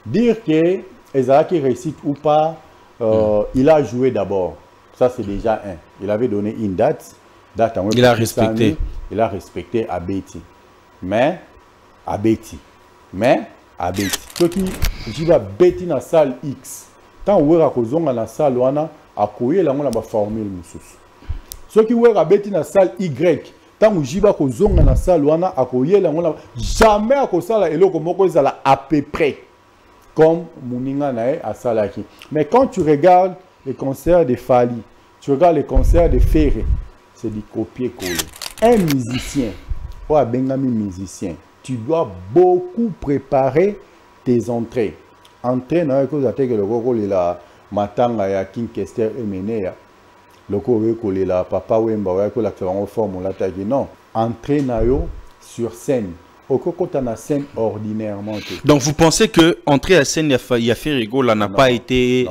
Dire que Ezaki réussit ou pas, il a joué d'abord. Ça, c'est déjà un. Il avait donné une date. Il a respecté. Il a respecté Abeti. Mais, Abeti. Ce qui, je vais bêter dans la salle X. Tant que vous avez dans la salle, vous avez la formule. Ce qui vous avez bêter dans la salle Y. Tant que vous avez dans la salle, vous avez jamais à peu près. Comme Mouninga Nae à Salaki. Mais quand tu regardes les concerts de Fali, tu regardes les concerts de Ferré, c'est du copier-coller. Un musicien, ou un Bengami musicien, tu dois beaucoup préparer tes entrées. Entrée, non, que le rôle est là, Matanga ya King Kester et Menea. Le rôle est là, Papa Wemba, que la forme, la tagi. Non, entrée nayo sur scène. Scène ordinairement. Donc vous pensez que entrer à scène Yafé Rigola n'a pas été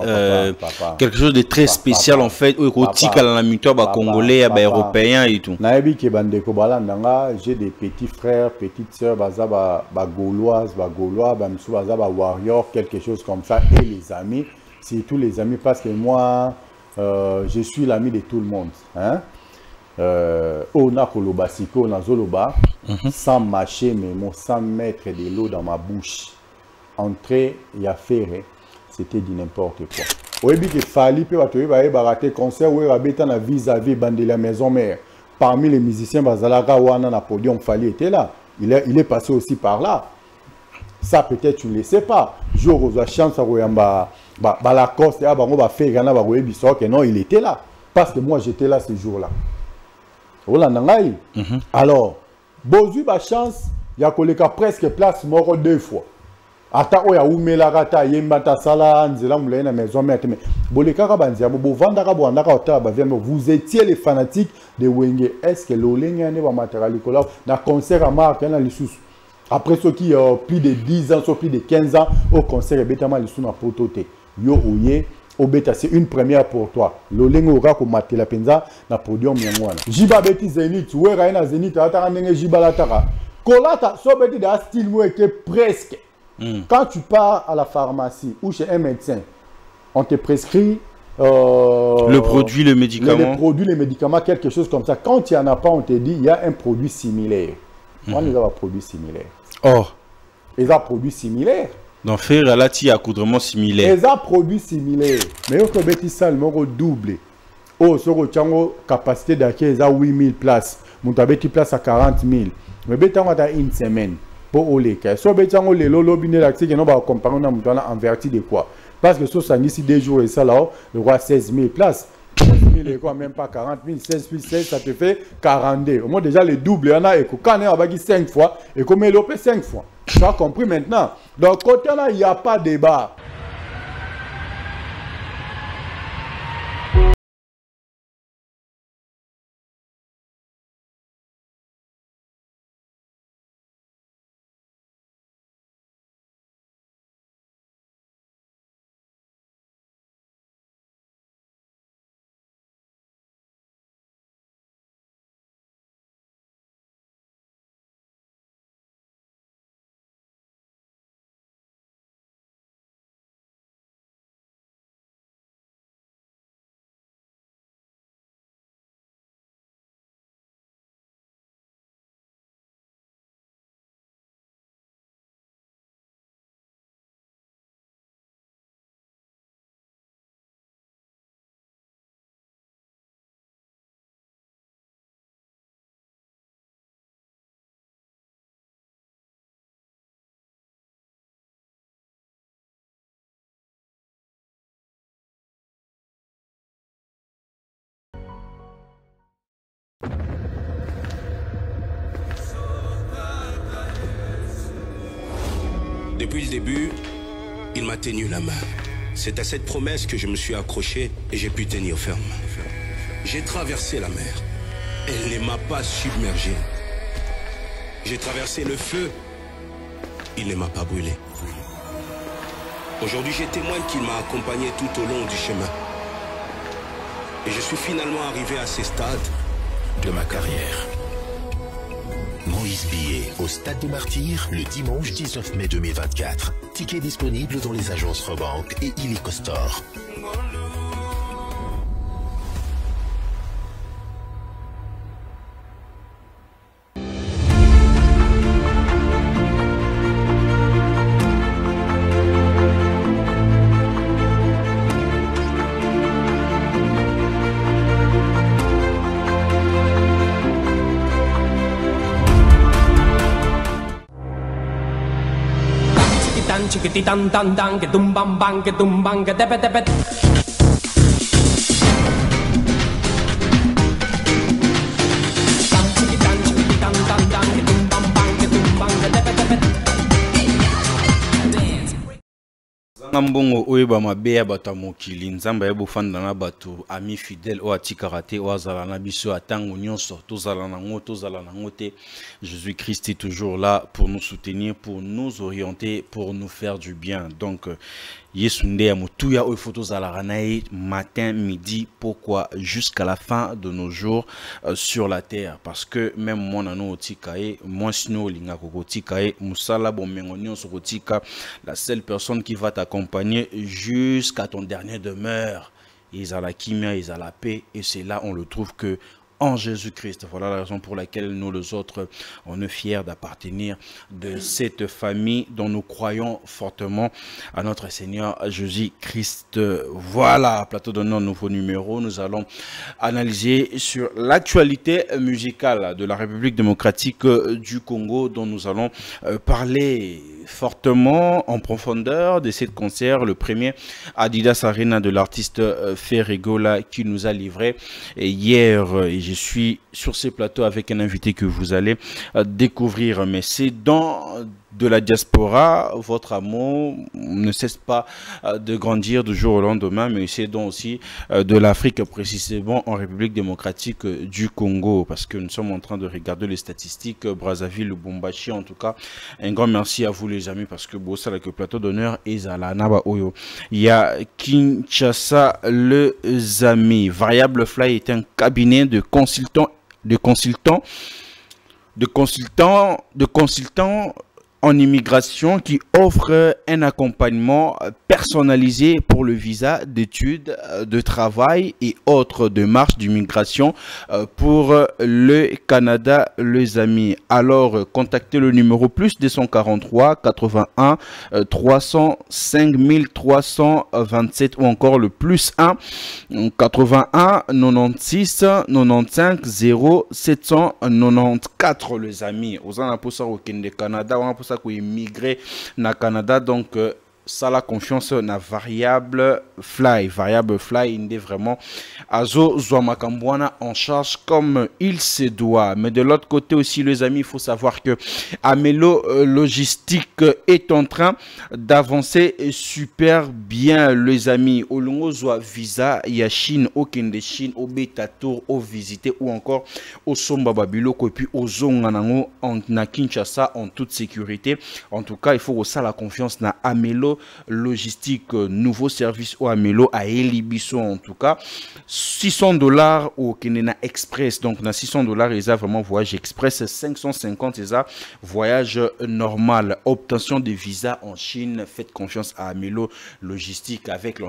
quelque chose de très spécial en fait, érotique à la mutuelle congolais, européen et tout. J'ai des petits frères, petites sœurs, gauloises, gaulois, warriors, quelque chose comme ça, et les amis, c'est tous les amis parce que moi, je suis l'ami de tout le monde. Hein? On a kolobasiko na zoloba sans mâcher mais sans mettre de l'eau dans ma bouche. Entrer et à faire, c'était du n'importe quoi. Oui, il fallait que barater concert où il na vis-à-vis de la maison mère. Parmi les musiciens bazalaka wana na podium Fali était là. Il est passé aussi par là. Ça peut-être tu ne le sais pas. Jour aux chance à la coste et bango ba faire gana ba que non, il était là parce que moi j'étais là ce jour-là. Alors, Bozu ba chance, il y a presque place mort 2 fois. Ata oya umela rata yembata sala nzela mula na maison mère mais boleka ka banzia bo vandaka bo andaka ota ba vous étiez les fanatiques de Wenge. Est-ce que l'olenga ne va matériel kola na concert à marque na lisusu. Après ceux qui ont plus de 10 ans, soit plus de 15 ans au concert betama lisusu na potote. Yo oye Obeta, c'est une première pour toi. L'olengo ora ko matela penza na podium yangwana. Jiba beti Zenith, we raina Zenith ata ndenge jiba lataka. Kolata so beti da style mo que presque. Quand tu pars à la pharmacie ou chez un médecin, on te prescrit le produit, le médicament. Le produit, le médicament, quelque chose comme ça. Quand il n'y en a pas, on te dit il y a un produit similaire. Moi, nous avons un produit similaire. Oh. Ils ont un produit similaire. Donc, faire là, il y a accoutrement similaire. Ils ont un produit similaire. Mais on peut ça, le double. Oh, sur le capacité d'accueil, ils ont 8000 places. Mon tabeti place à 40 000. Mais on a une semaine. Pour les cas. So betango le lolo bine l'accès que nous va comparer na mutana en vertu de quoi? Parce que so ça ici 2 jours et ça là, le roi 16 000 places. 16 000 et quoi même pas 40 000, 16 000, 16 ça te fait 42. Au moins déjà le double, il y en a et quand on a bagi 5 fois et comme il opé 5 fois. Tu as compris maintenant. Donc côté là, il n'y a pas de débat. Depuis le début, il m'a tenu la main. C'est à cette promesse que je me suis accroché et j'ai pu tenir ferme. J'ai traversé la mer. Elle ne m'a pas submergé. J'ai traversé le feu. Il ne m'a pas brûlé. Aujourd'hui, j'ai témoin qu'il m'a accompagné tout au long du chemin. Et je suis finalement arrivé à ces stades de ma carrière. Moïse Billet au Stade des Martyrs le dimanche 19 mai 2024. Tickets disponibles dans les agences Rebank et Illico Store. Chickity dun dun dun, get dum bam bang, get dum bang, get debet debet. Mbongo oyeba mabe ya bato mokili nzamba ya bofanda na bato ami fidèle o atikara te o azala na biso atango nyonso tozala nango te. Jésus-Christ est toujours là pour nous soutenir, pour nous orienter, pour nous faire du bien. Donc Yesunde ya mutuya o photos à la ranaï matin, midi, pourquoi jusqu'à la fin de nos jours sur la terre, parce que même moi nano otikae, moi sino linga kokotikae, musala bomengonyo sokotika, la seule personne qui va t'accompagner jusqu'à ton dernier demeure. Ils ont la kimia, ils ont la paix, et c'est là on le trouve que en Jésus-Christ. Voilà la raison pour laquelle nous les autres, on est fiers d'appartenir de cette famille dont nous croyons fortement à notre Seigneur Jésus-Christ. Voilà, plateau d'honneur, nouveau numéro. Nous allons analyser sur l'actualité musicale de la République démocratique du Congo, dont nous allons parler fortement en profondeur de cet concert, le premier Adidas Arena de l'artiste Ferregola qui nous a livré hier. Et je suis sur ces plateaux avec un invité que vous allez découvrir, mais c'est dans de la diaspora, votre amour ne cesse pas de grandir du jour au lendemain, mais c'est donc aussi de l'Afrique, précisément en République démocratique du Congo, parce que nous sommes en train de regarder les statistiques, Brazzaville, Lubumbashi, en tout cas. Un grand merci à vous les amis, parce que Bossa, le plateau d'honneur, est à la Naba Oyo. Il y a Kinshasa, les amis. Variable Fly est un cabinet de consultants en immigration qui offre un accompagnement personnalisé pour le visa d'études, de travail et autres démarches d'immigration pour le Canada, les amis. Alors, contactez le numéro plus 243 81 305 327 ou encore le plus 1 81 96 95 0 794, les amis. Aux alentours au Canada, on a ça qu'on immigrer na Canada, donc ça la confiance na variable fly il est vraiment azo Zouamakambouana en charge comme il se doit. Mais de l'autre côté aussi les amis, il faut savoir que Amelo Logistique est en train d'avancer super bien les amis. Au longo zoa visa ya Chine, au Kende Chine, au Beta Tour, au visiter ou encore au Somba Babiloko et puis au Zonganango na Kinshasa en toute sécurité. En tout cas, il faut aussi la confiance na Amelo Logistique, nouveau service au Amelo à Elibiso. En tout cas, $600 au Kenena Express. Donc, na $600, ils ont vraiment voyage express. 550, ils ont voyage normal. Obtention de visa en Chine. Faites confiance à Amelo Logistique avec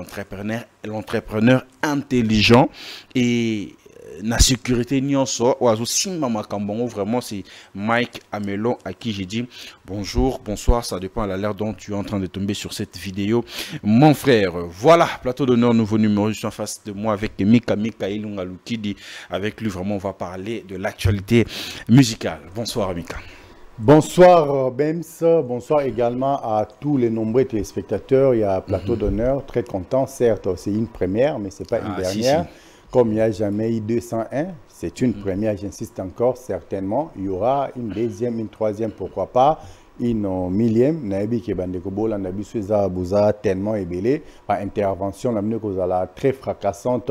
l'entrepreneur intelligent et na sécurité nyonso oazo simba makambongo. Vraiment c'est Mike Amelon à qui j'ai dit bonjour, bonsoir, ça dépend à l'heure dont tu es en train de tomber sur cette vidéo mon frère. Voilà, plateau d'honneur, nouveau numéro, je suis en face de moi avec Mika Ilunga Lukidi. Avec lui vraiment on va parler de l'actualité musicale. Bonsoir Mika. Bonsoir Bems, bonsoir également à tous les nombreux téléspectateurs. Il y a plateau d'honneur, très content, certes c'est une première mais c'est pas une dernière. Si. Comme il n'y a jamais eu 201, c'est une première, j'insiste encore, certainement. Il y aura une deuxième, une troisième, pourquoi pas, une millième. Nabi qui bandeko nabi suza buza tellement ébélé par intervention la très fracassante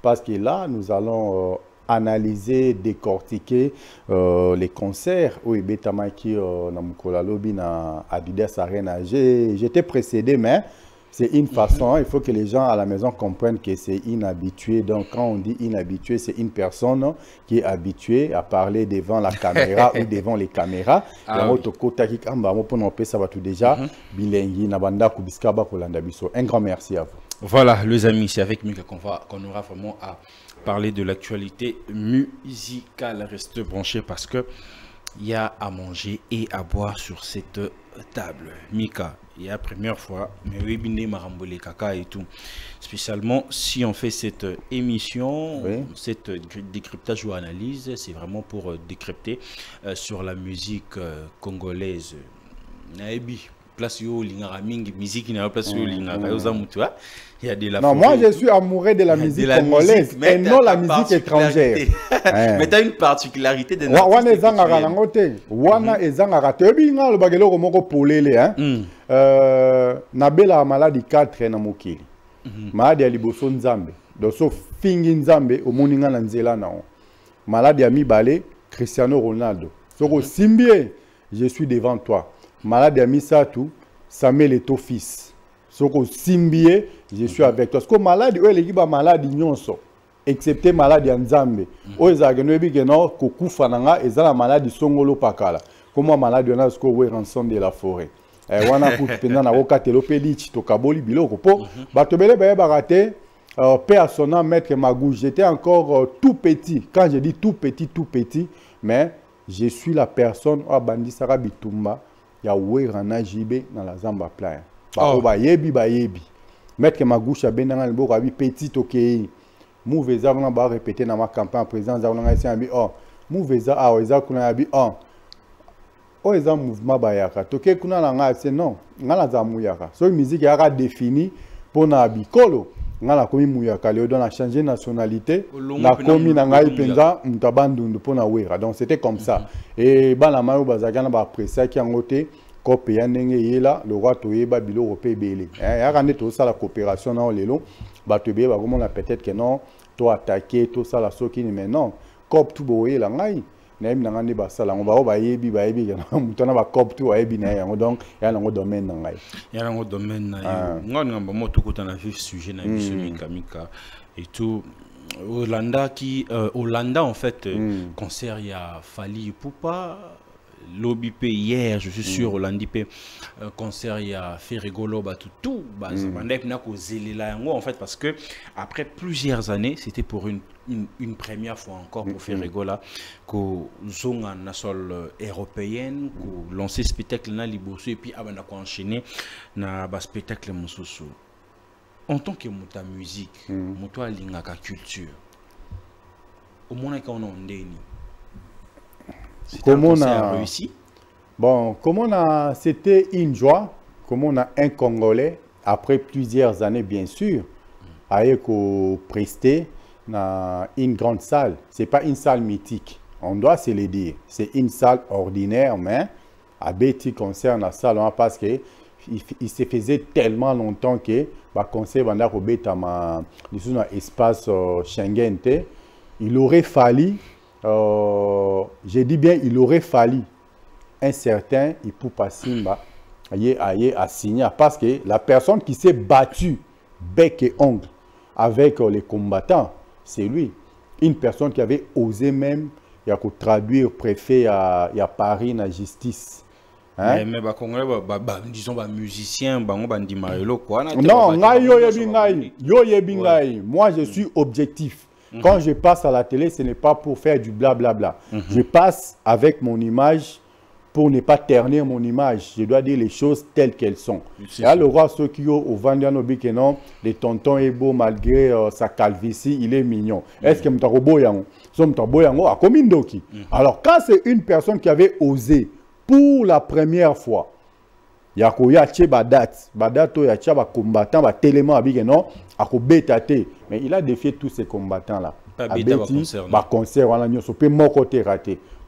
parce que là nous allons analyser, décortiquer les concerts au Betamaki na Mukula Lobi na Adidas Arena. J'étais précédé mais C'est une façon, il faut que les gens à la maison comprennent que c'est inhabitué. Donc, quand on dit inhabitué, c'est une personne qui est habituée à parler devant la caméra ou devant les caméras. Un grand merci à vous. Voilà, les amis, c'est avec Mika qu'on aura vraiment à parler de l'actualité musicale. Restez branchés parce que il y a à manger et à boire sur cette table. Mika, il y a la première fois, mais oui, bindé marambole kaka et tout. Spécialement si on fait cette émission, cette décryptage ou analyse, c'est vraiment pour décrypter sur la musique congolaise. Naebi, place yo lingara mingi, musique n'a place yo lingara yo zamutua. Il y a de la. Non, moi je suis amoureux de la musique congolaise et non la musique étrangère. Mais tu as une particularité de Wana ezanga langote. Wana ezanga ratebi ngalo bagelo ko moko polele hein. Nabela maladi 4 na mokili. Maladi ya liboso nzambe. Doso fingi nzambe omoninga na nzela na o. Maladi ya mibale Cristiano Ronaldo. Soko simbie, je suis devant toi. Malade à Misatu, Samuel est ton fils. Soko simbie, je suis avec toi. Parce que malade, il y a malade nyonso, excepté malade en Nzambe. O ezageno bi keno kokufa nanga ezala malade songolo pakala. Comment malade on a ce que rançon de la forêt. Wana pour pendant na okatelo pelichi to kaboli biloko po batobele ba barate paix à son nom maître Magou. J'étais encore tout petit. Quand je dis tout petit, mais je suis la personne à Bandi Sara Bitumba. Ya werana jibe dans la zamba playa. Ba yebi. Maître Magoucha benanga libo rabi petit okei. Mouveza vona ba répéter dans ma campagne président za vona esi abi mouveza aweza kuna abi o eza mouvement bayaka. Toke kuna na nga c'est non. Ngala za muyaka. So musique yaka défini pour na bikolo. Ngala komi muyaka le don a changé nationalité. Na komi na ngai penza mutabandundu pour na wera. Donc c'était comme ça. Et bana mayo bazakana ba pressa ki angote kope ya ndenge yela le roi toyeba biloko pe belé. Ya rande to ça la coopération na lelo ba tebe ba comment peut-être que non to attaquer tout ça la soki mais non cop tout boye la ngai na yemi ngande ba sala on ba yebi kana mutana ba cop tout ayebi na yango donc ya nango domaine na ngai ya nango domaine na yo ngona ngamba moto kutana vif sujet na biso Mika et tout. Hollanda en fait concert il y a Fali Ipupa lobby pe hier je suis sûr Hollandi pe concert il y a Ferrigolo tout bandep na ko zelela yango en fait parce que après plusieurs années c'était pour une première fois encore pour Ferrigola ko zonga na sol européenne ko lancer spectacle na liboso et puis abana ko enchaîner na ba spectacle mosusu. En tant que muta musique, muta lingaka culture. Au moins quand on est comment on a réussi? Bon, c'était une joie. Comment on a un Congolais après plusieurs années bien sûr, a presté dans une grande salle. C'est pas une salle mythique. On doit se le dire. C'est une salle ordinaire, mais à Betty concerne la salle parce que il se faisait tellement longtemps que le conseil banda ko betama dans espace Schengen il aurait fallu je dis bien il aurait fallu un certain Ipupa Simba à signer parce que la personne qui s'est battue bec et ongle avec les combattants c'est lui, une personne qui avait osé même il y a traduire préfet à Paris na justice. Hein? Mais disons musicien quoi. Non, moi je suis objectif. Quand je passe à la télé, ce n'est pas pour faire du blablabla. Je passe avec mon image pour ne pas ternir mon image. Je dois dire les choses telles qu'elles sont. Et là, le roi Sokio au Vandiano Bikeno, le tonton est beau malgré sa calvitie, il est mignon. Est-ce que Mtarobo Yango? Alors, quand c'est une personne qui avait osé pour la première fois, il y a Badato, il y a combattant, mais il a défié tous ces combattants-là.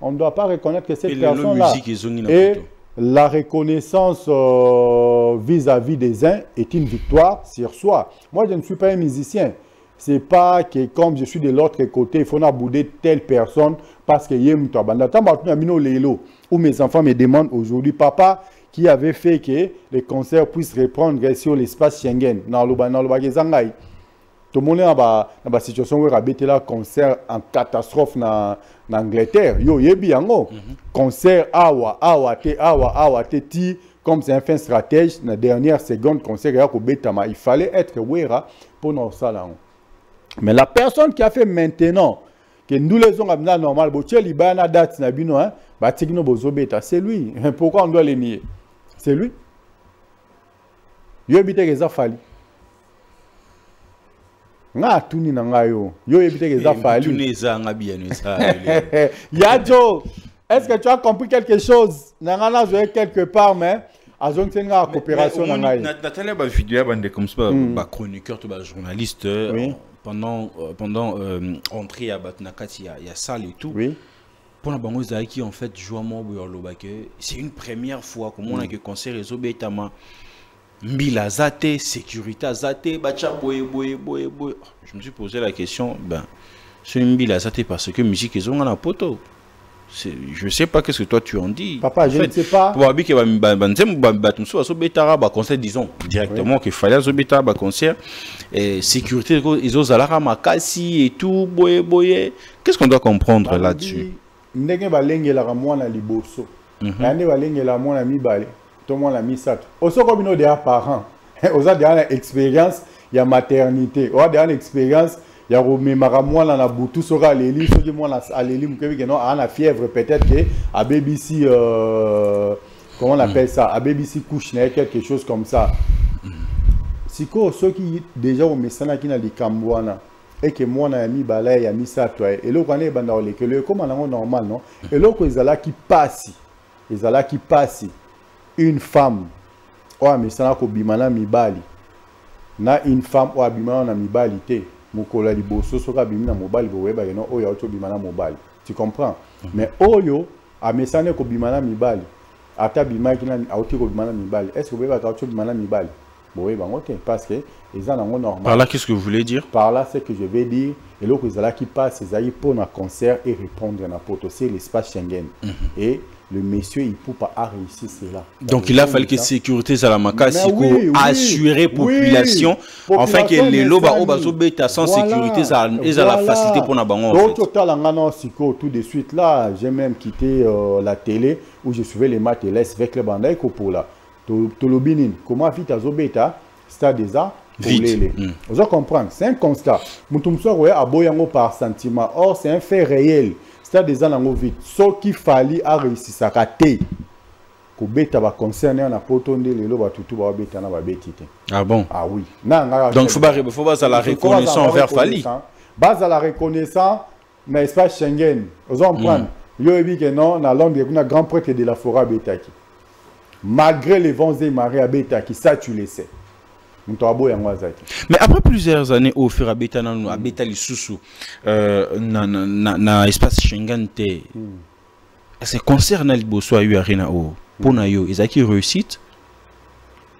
On ne doit pas reconnaître que cette personne-là et la reconnaissance vis-à-vis des uns est une victoire sur soi. Moi, je ne suis pas un musicien. C'est pas que comme je suis de l'autre côté, il faut bouder telle personne parce que ou mes enfants me demandent aujourd'hui, papa, qui avait fait que les concerts puissent reprendre sur l'espace Schengen. Dans le Bagazangaï. Tout le monde a une situation où il y a un concert en catastrophe en Angleterre. Yo, yebi yango. Concert awa te comme c'est un fin stratège, dans la dernière seconde, concert il fallait être wera pour nos salons. Mais la personne qui a fait maintenant, que nous les avons amenés normal, c'est lui. Pourquoi on doit les nier? C'est lui. Yo habite les affaires. Nga tuni na nga yo ebite que ça fali Yadjo, est-ce que tu as compris quelque chose? Nanga joué quelque part mais azon tenga coopération na nga Nathalie ba vidéo bande comme ça ba chroniqueur to ba journaliste pendant entrée à Batnakati il y a salle et tout pour la bango qui en fait joue mo c'est une première fois comme on a que concert réseau betama Mbila zate, sécurité zate, bacha boye. Je me suis posé la question, c'est une Mbila zate parce que musique ils ont un poto. Je sais pas qu'est-ce que toi tu en dis. Papa, je ne sais pas. Pour habiter concert disons directement qu'il fallait zobeta ba concert et sécurité ils ont zalara makasi et tout boye. Qu'est-ce qu'on doit comprendre là-dessus? Ndenge balengela ka mwana liboso. Ndenge balengela mwana mibale. Tout le monde a mis ça. Aussi comme nous des parents, on a des expérience, il y a maternité, on a des expérience, il y a moi dans la boutou sera les lits, ceux qui moi à les lits, qui non a la fièvre peut-être que à BBC comment on appelle ça, à BBC couche quelque chose comme ça. Si quoi ceux qui déjà au messana qui n'a des cambouana et que moi n'a mis balai a mis ça toi et là on est bandao que le comme on normal non et là ils là qui passe une femme ou amesana ko bimana mibali na une femme ou abimana na mibali te mukola liboso soka bimina mobali boyeba no oyo auto bimana mobali tu comprends mais oyo amesana ko bimana mibali ata bimaki na auto ko bimana mibali est-ce que boyeba ka auto bimana mibali boyeba ngote parce que ils en ont normal. Par là qu'est-ce que vous voulez dire? Par là c'est que je vais dire et là ils là qui passe ils aillent pour un concert et répondre à n'importe c'est l'espace Schengen et le monsieur il peut pas réussir cela. Donc il a fallu que sécurité Salamaka assurer population enfin que les loba obazobeta sans sécurité ça ils a la facilité pour na bango. Donc total en tout de suite là, j'ai même quitté la télé où je suivais les matchs avec les bandai pour là. Tolobinin comment vite azobeta stade déjà vous comprenez, c'est un constat. Mutumso ouais aboyango par sentiment. Or c'est un fait réel. C'est des gens vite. Ce qu'il fallait a réussi ça raté. Ko beta ba concerné na potonde le loba tutu ba beta na ba betite. Ah bon? Ah oui. Donc faut pas la reconnaissance envers Fali. Base à la reconnaissance na espace Schengen. Vous comprenez? Yo ebi que non na Londres kuna grand prêtre de la forêt betaki. Malgré les vents et marées à betaki, ça tu le sais. Mais après plusieurs années au fur et à mesure à Betali Soussou na espace Schengen te est-ce que concerne le bosso à Arena o pour na yo ils a qui réussite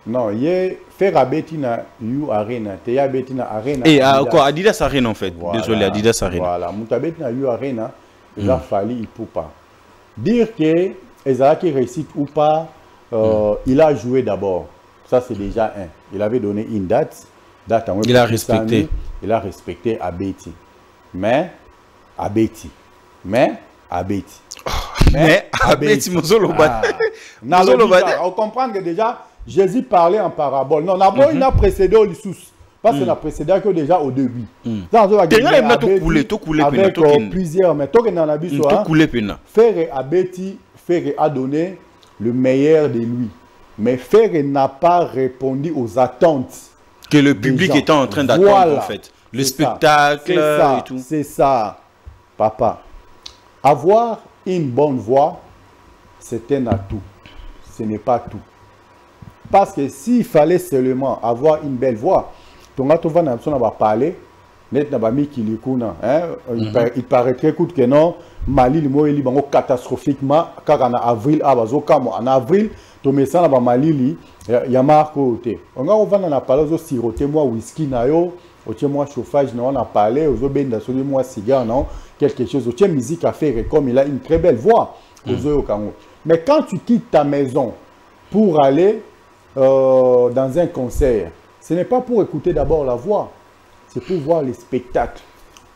non il faire à Betina U Arena te ya Betina Arena et quoi Adidas Arena en fait désolé Adidas Arena voilà Mutabetina U Arena il a fallu il peut pas dire que ils a qui réussite ou pas il a joué d'abord. Ça, c'est déjà un. Il avait donné une date. Il a respecté. Il a respecté Abeti. Mais Abeti. Mais Abeti. Mais Abeti, on comprend que déjà, Jésus parlait en parabole. Non, d'abord, il a précédé au Lissous. Parce qu'il a précédé que déjà au début. Avec plusieurs. Mais toi, dans la vie, Frère Abeti, Frère a donné le meilleur de lui. Mais Frère n'a pas répondu aux attentes que le public était en train d'attendre en fait. Le spectacle et tout. C'est ça, papa. Avoir une bonne voix, c'est un atout. Ce n'est pas tout. Parce que s'il fallait seulement avoir une belle voix, ton gâteau va parler, il paraîtrait que non, Mali, il est catastrophiquement, car en avril, en avril, to mesa na ba malili ya marko te onga ovana na pala zo siroter moi whisky na yo otie moi chauffage na on a parlé ozo benda so moi cigare non quelque chose otie musique à faire comme il a une très belle voix ozo yo kango mais quand tu quittes ta maison pour aller dans un concert, ce n'est pas pour écouter d'abord la voix, c'est pour voir les spectacles,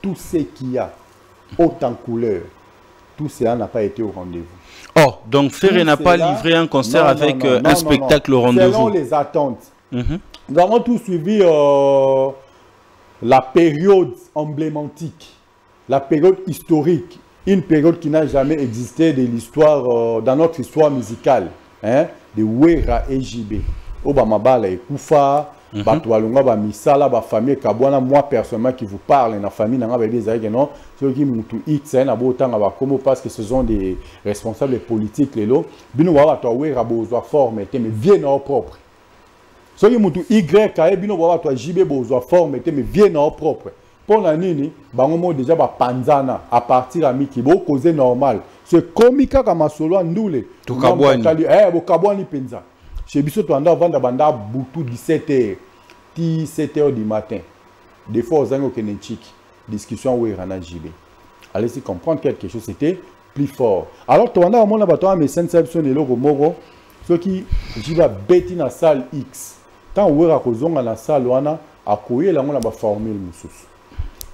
tout ce qu'il y a, autant couleur. Tout cela n'a pas été au rendez-vous. Oh, donc Ferré n'a pas livré un concert avec un spectacle au rendez-vous. Selon les attentes. Nous avons tous suivi la période emblématique, la période historique, une période qui n'a jamais existé de l'histoire, dans notre histoire musicale, hein, de Wera et JB. Obamabala et Koufa, Batoualunga, Bamisala, Bafamie, Kabwana, moi personnellement qui vous parle, la famille n'a pas des aïeux, non, ceux qui m'ont tout X, n'a pas autant parce que ce sont des responsables politiques, les lots, Bino Wera, Bozoa forme, mais viennent en propre. Ceux qui m'ont tout Y, Bino Wera, JB, Bozoa forme, mais viennent en propre. Pour la nini, bangomo déjà ba panzana à partir à Mikibo causé normal. C'est comique comme solo ndoule. To kabwani. Bo kabwani penza. Chez biso to anda vanda banda butu 17h. 17h du matin. Des fois aux ango kenechik. Discussion où Rana JB. Allez-y comprendre quelque chose, c'était plus fort. Alors to anda mona bato a mesen sabson et logo moro. Ceux qui jiba beti na salle X. Tant où ra kozonga na salle wana akoye la mona ba formule mususu.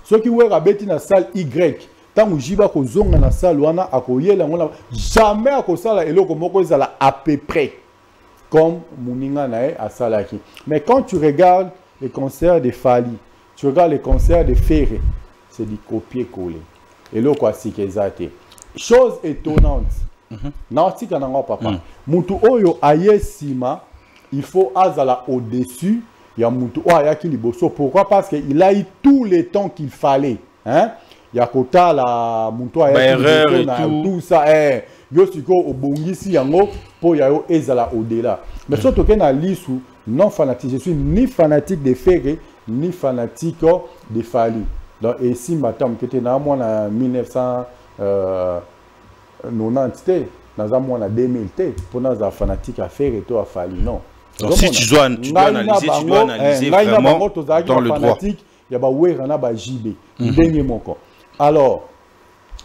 Ceux qui ont rabeti na salle Y, tant que jiba ko zonga na salle wana akoye la ngona jamais akosala eloko moko ezala à peu près comme muninga nae a salaki. Mais quand tu regardes les concerts de Fali, tu regardes les concerts de Ferré, c'est du copier-coller. Eloko asikezate. Chose étonnante. Nautika nanga papa. Mutu oyo ayesima, il faut azala au-dessus. Il y a Moutou Ayaki Liboso. Pourquoi? Parce qu'il a eu tout le temps qu'il fallait. Hein? Il y a Kota, la Moutou Ayaki Liboso, tout ça. Yosiko Obongisi Yango, pour Yao Ezala au-delà. Mais surtout qu'il y a l'issue non fanatique. Je suis ni fanatique de Ferré, ni fanatique de Fali. Donc, et si madame qui était dans moi en 1990, dans un 2000, pour nous fanatique à Ferré et à Fali, non. Donc si tu dois analyser, tu dois analyser vraiment dans le droit. Il y a un JB. Alors,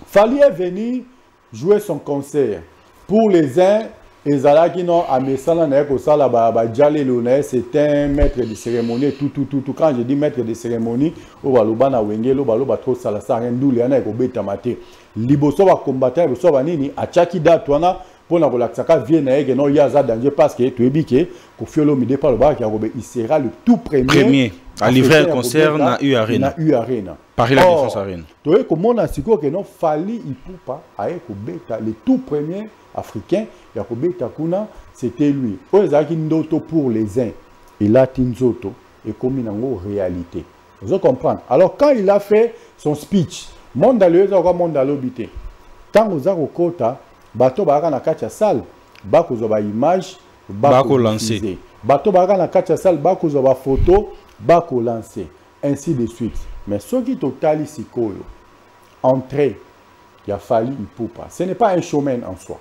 Fali est venu jouer son concert. Pour les uns, les Alaki non, à Messala, c'est un maître de cérémonie, tout. Quand je dis maître de cérémonie, au Balobana Wenge, au Baloba trop Salasa, Rendoul, Yana, au Betamate. Liboso va combattre, Liboso va nini, à Chakida, Toana. Pour la relaxaka vienne et non yaza danger parce que tu es biqué que Fiolo Mide par le bas qui il sera le tout premier à livrer un concert na U Arena. Paris la Défense Arena. Tu es comme on a siko que non Fali il peut pas avec beta le tout premier africain ya ko beta kuna c'était lui. Ozaki ndoto pour les uns et là tinzoto et comme une réalité. Vous comprenez? Alors quand il a fait son speech mondalo za mondalo bité. Tant aux kota bato baraka na kati ya salle bako zo ba image bako lancer bato baraka na kati ya salle bako zo ba photo bako lancer ainsi de suite. Mais ce qui totali sikoyo entrée il a fallu il peut pas. Ce n'est pas un showman en soi,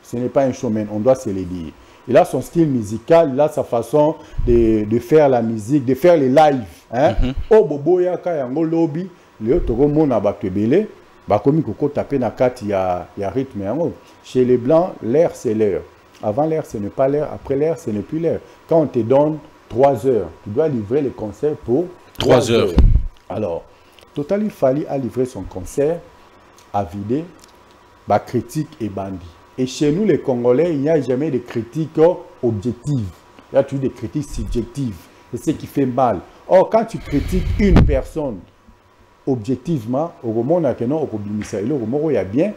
ce n'est pas un showman, on doit se le dire. Il a son style musical, il a sa façon de faire la musique, de faire les lives, hein. O boboya ka yango lobby le toko mona bato ebele. Bakomi koko tapé na kati ya rythme yango. Chez les blancs, l'air c'est l'heure. Avant l'air ce n'est pas l'heure, après l'air ce n'est plus l'heure. Quand on te donne 3 heures, tu dois livrer le concert pour 3 heures. Alors, Totali Fali a livré son concert à vider, bah critique et bandit. Et chez nous les Congolais, il n'y a jamais de critiques objectives. Il y a toujours des critiques subjectives. C'est ce qui fait mal. Or, quand tu critiques une personne objectivement, au moment où il y a bien,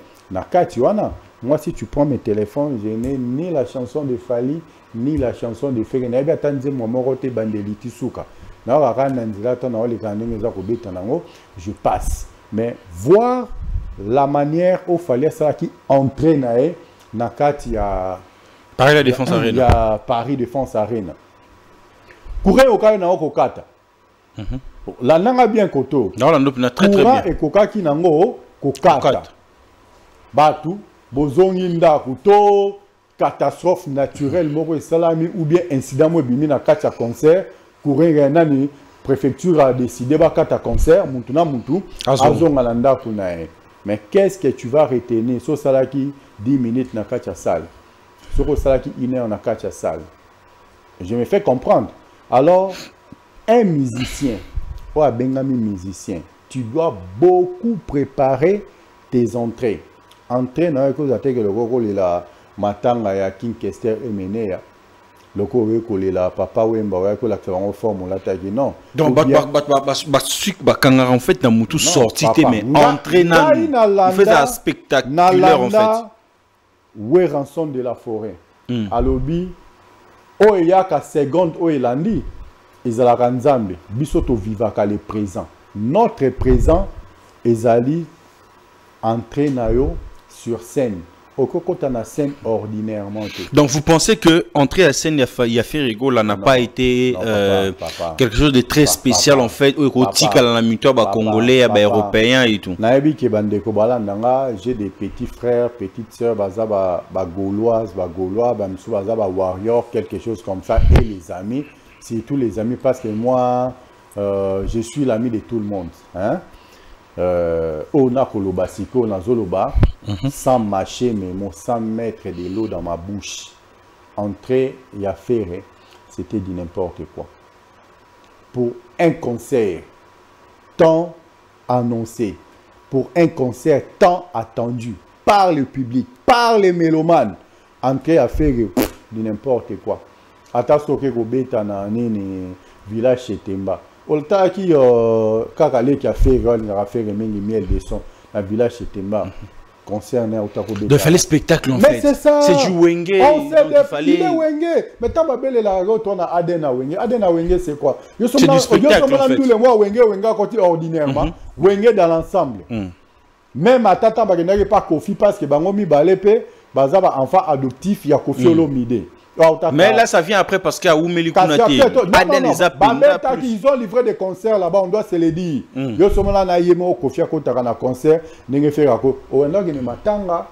moi si tu prends mes téléphones, je n'ai ni la chanson de Fali, ni la chanson de Ferré. Je passe. Mais voir la manière où Fali ça qui entraîne na kati ya Paris la Défense Arena. Il y a Paris Défense Arena. Courir au cas na okokata. La nanga bien koto. Non, la nope na très bien. Et koka ki nango kokata. Batu bozongi ndaku to catastrophe naturelle moko salami ou bien incident mo bimi na kati ya concert courir nani préfecture a décidé ba kata concert muntu na muntu azonga na ndaku na. Mais qu'est-ce que tu vas retenir so salaki 10 minutes na kati ya salle? sur le salaire qui est en a salle. Je me fais comprendre. Alors, un musicien, ou un musicien, tu dois beaucoup préparer tes entrées. Entrée, dans le rôle la matanga ya King Kester et Menea. Le courrier collé là, papa Wemba, ouais, que la forme la taille non. Donc, en fait, na mutu sorti, mais entraînant, il faisait un spectacle en fait. Ouais, rançon de la forêt. À l'obi, oh il y a qu'à seconde, oh il a dit, ils ont la ranzambe, bisoto viva qu'à le présent. Notre présent, ils allaient entraîner sur scène. Au coco, tu as une scène ordinairement. Donc, vous pensez que entrer à scène, il y a fait rigolo, n'a pas été quelque chose de très spécial en fait, au quotidien à la mutuelle congolais, européen et tout. J'ai des petits frères, petites sœurs, gauloises, gaulois, warriors, quelque chose comme ça, et les amis, c'est tous les amis parce que moi, je suis l'ami de tout le monde. Hein? On a koloba siko na zoloba sans mâcher mais sans mettre de l'eau dans ma bouche. Entrer et à faire, c'était du n'importe quoi. Pour un concert tant annoncé, pour un concert tant attendu par le public, par les mélomanes, entrer à faire du n'importe quoi. Attention que Gobeta na nini village chez Temba. Olta qui kakale qui a fait miel de son la village chez Temba concerne Otako. De faire les spectacles en fait. Mais c'est ça. C'est du Wenge. On s'est défilé Wenge. Mais tant belle la retourne à Adena Wenge. Adena Wenge c'est quoi? C'est du spectacle en fait. Tous les mois Wenge côté ordinairement. Wenge dans l'ensemble. Même à Tata Bagenari pas Kofi parce que bangomi balepe bazaba enfant adoptif ya Kofi Olomide. Mais là, ça vient après parce qu'il y a Oumeli Kounate. Ils ont livré des concerts là-bas, on doit se le dire. Yo sommes là, na yemo kofia ko takana concert, n'enge faire ko. O enda gene matanga,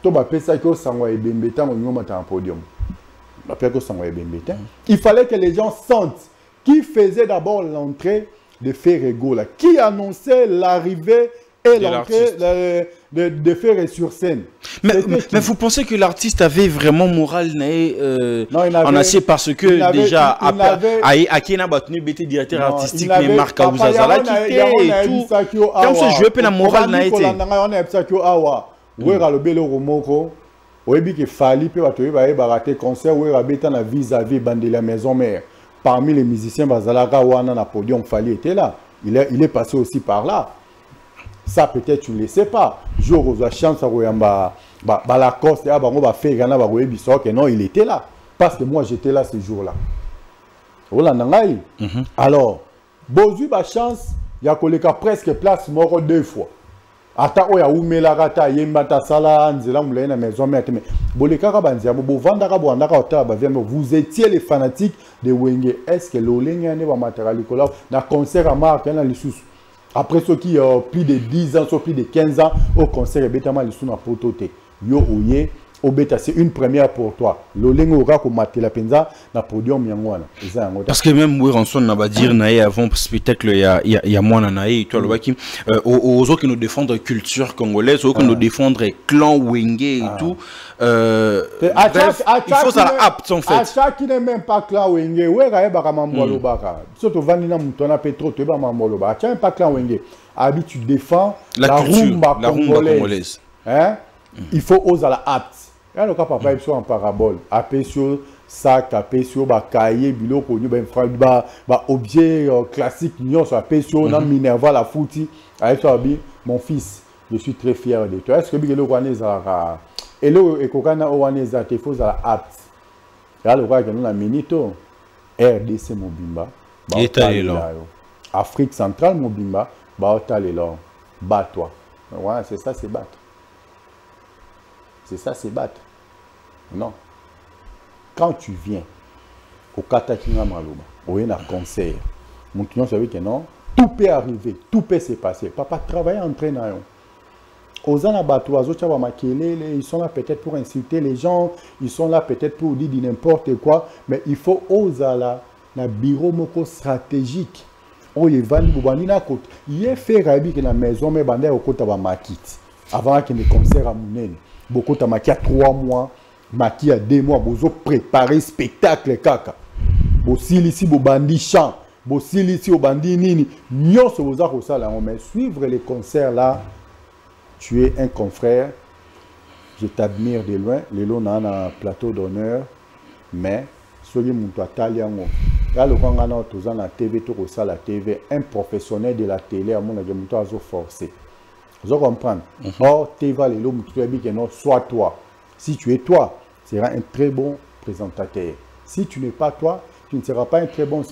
to ba pesa ko sangwa ebembeta on nyoma ta podium. Ba pesa ko sangwa ebembeta. Il fallait que les gens sentent qui faisait d'abord l'entrée de Ferrego là, qui annonçait l'arrivée et l'entrée de faire sur scène. Mais vous pensez que l'artiste avait vraiment moral en assez parce que déjà Akina Batnu était directeur artistique mais Marc Aouzazala quitté et tout. Comme ça jouer la morale n'a été. On a ça que awa. Ouais le belo romoko. Ouais bi que fali pe batoye ba baraté concert ouais rabeta na vis-à-vis bande la maison mère. Parmi les musiciens bazalaka wana na podium fali était là. Il est passé aussi par là. Ça peut-être tu ne le sais pas. Jour où la chance à la coste et non il était là parce que moi j'étais là ce jour-là. Alors bozu ba chance il y a koleka presque place mort deux fois. Ata oya umela kata yemba ta sala nzela mula na maison mais boleka ka banzia bo vanda ka boanda ka ota ba vous étiez les fanatiques de Wenge. Est-ce que l'olenga ne ba matériel kola na concert à Marc na lisusu. Après ceux qui ont plus de 10 ans, soit plus de 15 ans, au concert, et bêtement, ils sont à pototé. Yo, ouye, au bêta, c'est une première pour toi. L'olengo aura comme maté la penza, na podium yangwana. Parce que même, oui, Ranson n'a pas dire, naïe, avant le spectacle, il y a moins naïe, toi, le baki, aux autres qui nous défendent la culture congolaise, aux autres qui nous défendent le clan Wenge et tout. Bref, il faut ça apte, en fait. À chaque qui n'est même pas clan Wenge, ouais, raé, baka mamboalo baka. Surtout, vanina moutona pétro, tu vas mamboalo baka. Tu n'as pas clan Wenge. Abi, tu défends la rumba congolaise. Hein? Il faut oser la apte. Et alors, quand papa est en parabole, apé sur sac, apé sur cahier, bilo, connu, objet classique, non, sur apé sur, non, Minerva, la fouti, avec toi, mon fils, je suis très fier de toi. Est-ce que Bigelo Wane Zara, et le Ekokana Owane Zara, il faut la apte. Et alors, quand on a minito, RDC Mobimba, Afrique centrale Mobimba, bat-toi. Ouais, c'est ça, c'est battre. C'est ça, c'est battre. Non. Quand tu viens au Katakinga Maloba, au un concert, mon client savait que non, tout peut arriver, tout peut se passer. Papa travaille en train d'ailleurs. Aux anabatois, ils sont là peut-être pour insulter les gens, ils sont là peut-être pour dire n'importe quoi, mais il faut oser là, un bureau moko stratégique. Oh, il va il est fait rabi que la maison, mais bandé au côté de ma quitte. Avant qu'il y ait des concerts à Mounene. Beaucoup de maquia 3 mois, maki à 2 mois bozo préparer spectacle kaka bosili ici bobandi chant bosili ici bobandi nini nyonso boza ko sala mais suivre les concerts là tu es un confrère, je t'admire de loin les lots na un plateau d'honneur mais soki mutu atali yango là le kwanga na toza na TV to ko sala TV un professionnel de la télé à mon mutu azo forcer vous comprenez or TV les lots mutu yabi que non soit toi si tu es toi tu seras un très bon présentateur si tu n'es pas toi tu ne seras pas un très bon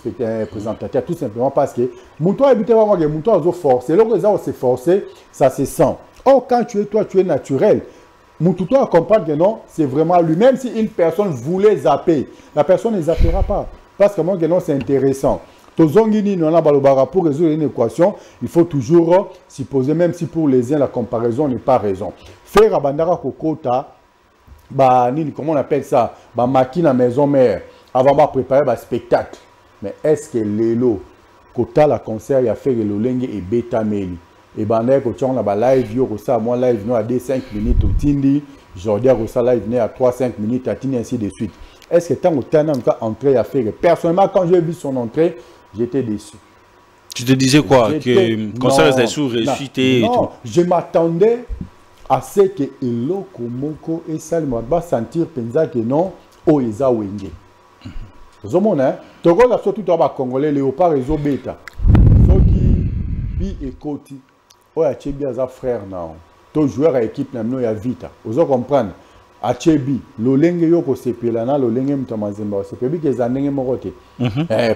présentateur tout simplement parce que mutu habite vraiment que mutu azo forcer lorsque ça se forcer ça se sent. Or quand tu es toi tu es naturel. Mutu doit comprendre que non, c'est vraiment lui. Même si une personne voulait zapper, la personne ne zappera pas. Parce que moi, que non, c'est intéressant. Pour résoudre une équation, il faut toujours supposer, même si pour les uns, la comparaison n'est pas raison. Faire Abandara Kokota, comment on appelle ça, maki na maison mère, avant de préparer un spectacle. Mais est-ce que l'élo, Kota la concert, il a fait le lenge et beta meli? Et ben là quand on a live yo ça moi live no à 5 minutes au tindi Jordi a ça live né à 3-5 minutes à tindi ainsi de suite. Est-ce que tant autant en cas entrée à faire personnellement quand j'ai vu son entrée j'étais déçu. Tu te disais quoi que concert est sous réussite et tout. Je m'attendais à ce que eloko moko et Salma va sentir penza que non o eza wenge. Vous avez togo la surtout dans congolais léopard et zobeta. Soki bi ekoti oh Achebi a frère non to joueur à équipe na ya vita ozo comprendre Achebi lolenge yoko sepelana lolenge mtamazemba sepebi ke zanenge mokote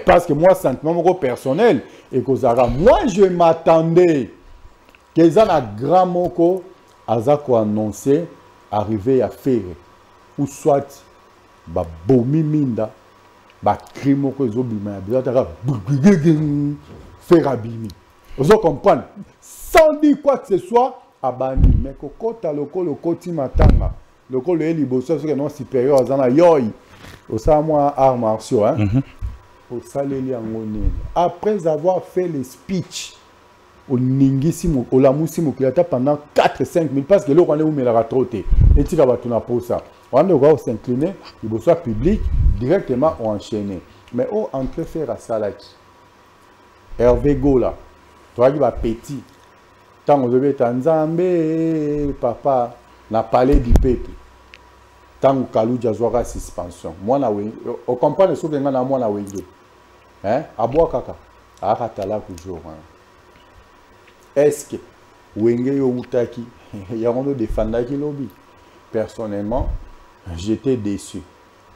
parce que moi sentiment moko personnel et kozara moi je m'attendais que ça na grand moko azako annoncer arriver à faire ou soit ba bomi minda ba crime ko ezobima ya bizataka faire abimi ozo comprendre sans dire quoi que ce soit à Bani mais kokota le koti matanga le liboso c'est non supérieur azana yoy au ça moi arts martiaux hein au saleli angoni après avoir fait les speech au ningisimu au lamusimu kilata pendant 4-5 minutes parce que le rwanda où la troté et tika batuna pour ça on doit s'incliner liboso public directement ou enchaîner mais au entrer faire à Salaki Hervé Gola toi qui va petit tant vous avez Tanzambe papa n'a parlé du peuple tant que Kalouja jouera suspension moi na we on comprend ce que ngana moi na wenge hein aboa kaka akatala toujours est-ce que wenge yo mutaki ya ngondo défendre ki lobby personnellement j'étais déçu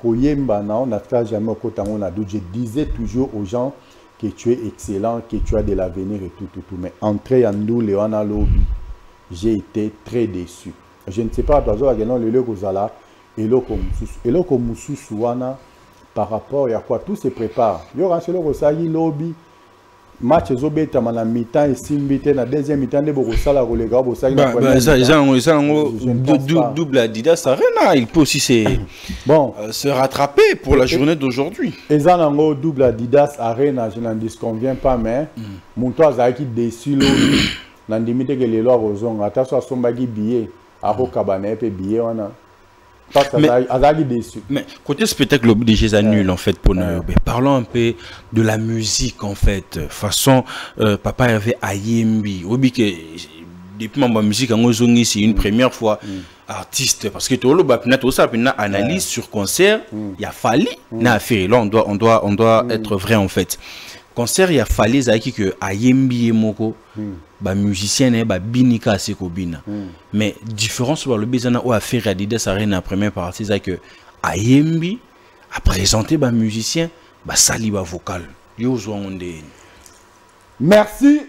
koyemba na on n'a jamais kotango na doute je disais toujours aux gens que tu es excellent, que tu as de l'avenir et tout. Mais entrer en nous, Léona Lobby, j'ai été très déçu. Je ne sais pas, le Logozala, et le Komususuana, par rapport à quoi tout se prépare. Il y aura un Rosali Lobby, match Zobeta, na mi-temps et Simbite, na deuxième mi-temps, de Borosala, Rolega, Bosali. Double Adidas Arena, il peut aussi se rattraper pour la journée d'aujourd'hui. Et ça, double Adidas Arena, je n'en disconviens pas, mais mon toit a été déçu, n'en limite que les lois aux ongles. Attention à son bagui billet, à Rokabane, et billet, on a. Mais côté spectacle, l'obligé annule en fait pour nous. Parlons un peu de la musique en fait. Façon, papa avait Ayembi. Depuis ma musique en Ozongi, c'est une première fois artiste parce que tout le monde analyse sur concert. Il y a fallu na affaire. Là, on doit être vrai en fait. Concert, il y a fallu que Ayembi et Moko. Ba musicien et ba binika sekobina mais différence sur le besoin ou affaire Adidas Arena première partie c'est que Ayembi a présenté ba musicien ba sali ba vocal yo zo onde. Merci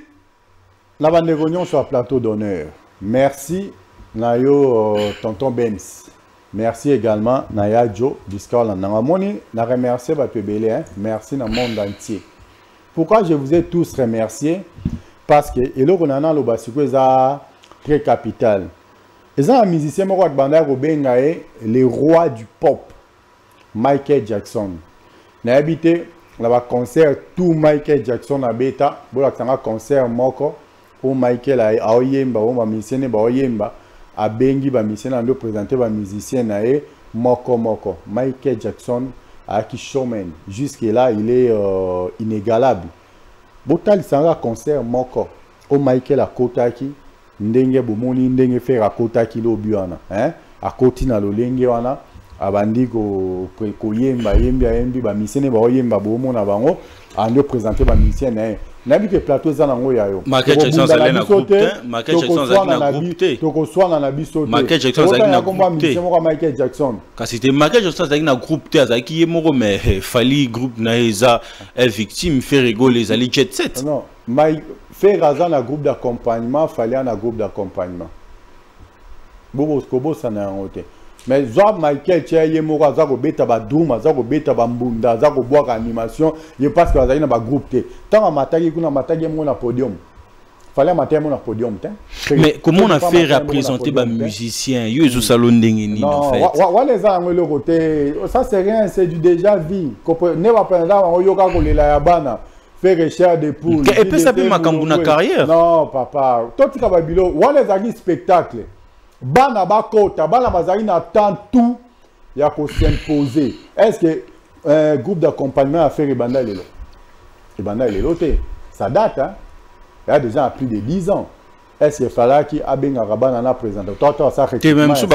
la bande de réunion sur le plateau d'honneur. Merci Nayo tonton Benz. Merci également Naya Joe Discord na ngamoni na remercier ba pebele hein. Merci dans le monde entier. Pourquoi je vous ai tous remerciés? Parce que le très capital. Et ça, un musicien le roi du pop, Michael Jackson. N'a habité là concert tout Michael Jackson à bêta, un concert moko où Michael a oyemba, où musicien ba oyemba, a bengi ba musicien a présenté ba musicien nae moko. Michael Jackson a qui showman. Jusque-là, il est inégalable. Botal sanga concert moko. O Michael a kotaki. Ndenge bomoni ndenge faire a kotaki lo biwana. A koti na lo lenge wana. Abandi ko yemba ba misene ba yemba bomo na bango. Ando présenter ba misene. Nabi que plateau za nango yayo. Michael Jackson za na groupe. Michael Jackson za na groupe. Toko swana na biso. Michael Jackson za na groupe. Michael Jackson. Kasi te Michael Jackson za na groupe za ki yemoro mais fali groupe na eza victime fait rigoler les jet set. Non, faire raza na groupe d'accompagnement, fallait un groupe d'accompagnement. Bobo skobo ça na ngote. Mais Zoa Michael Tcheye Mora Zako Beta Badouma, Zako Beta Bambunda, Zako Boire animation, je pense que vous avez un groupe. Tant à Matagi, qu'on a Matagi mon podium. Fallait mater mon podium. Mais comment on a fait représenter les musiciens? Ils ont salon d'engini en fait. Les gens le côté, ça c'est rien, c'est du déjà vu. Ne va pas en yoga pour les laïabana. Faire recherche des poules. Et puis ça peut ma carrière. Non, papa. Toi tu as bilo, ou les agis spectacle. Bana bakota, bana bazari na tant tout, il y a qu'à s'imposer. Est-ce que un groupe d'accompagnement a fait Ebanda Lelo? Ebanda Lelo, ça date, hein? Il y a déjà plus de 10 ans. Est-ce qu'il fallait qu'il y ait un rabana présenté? Toi, ça recrutement. Ça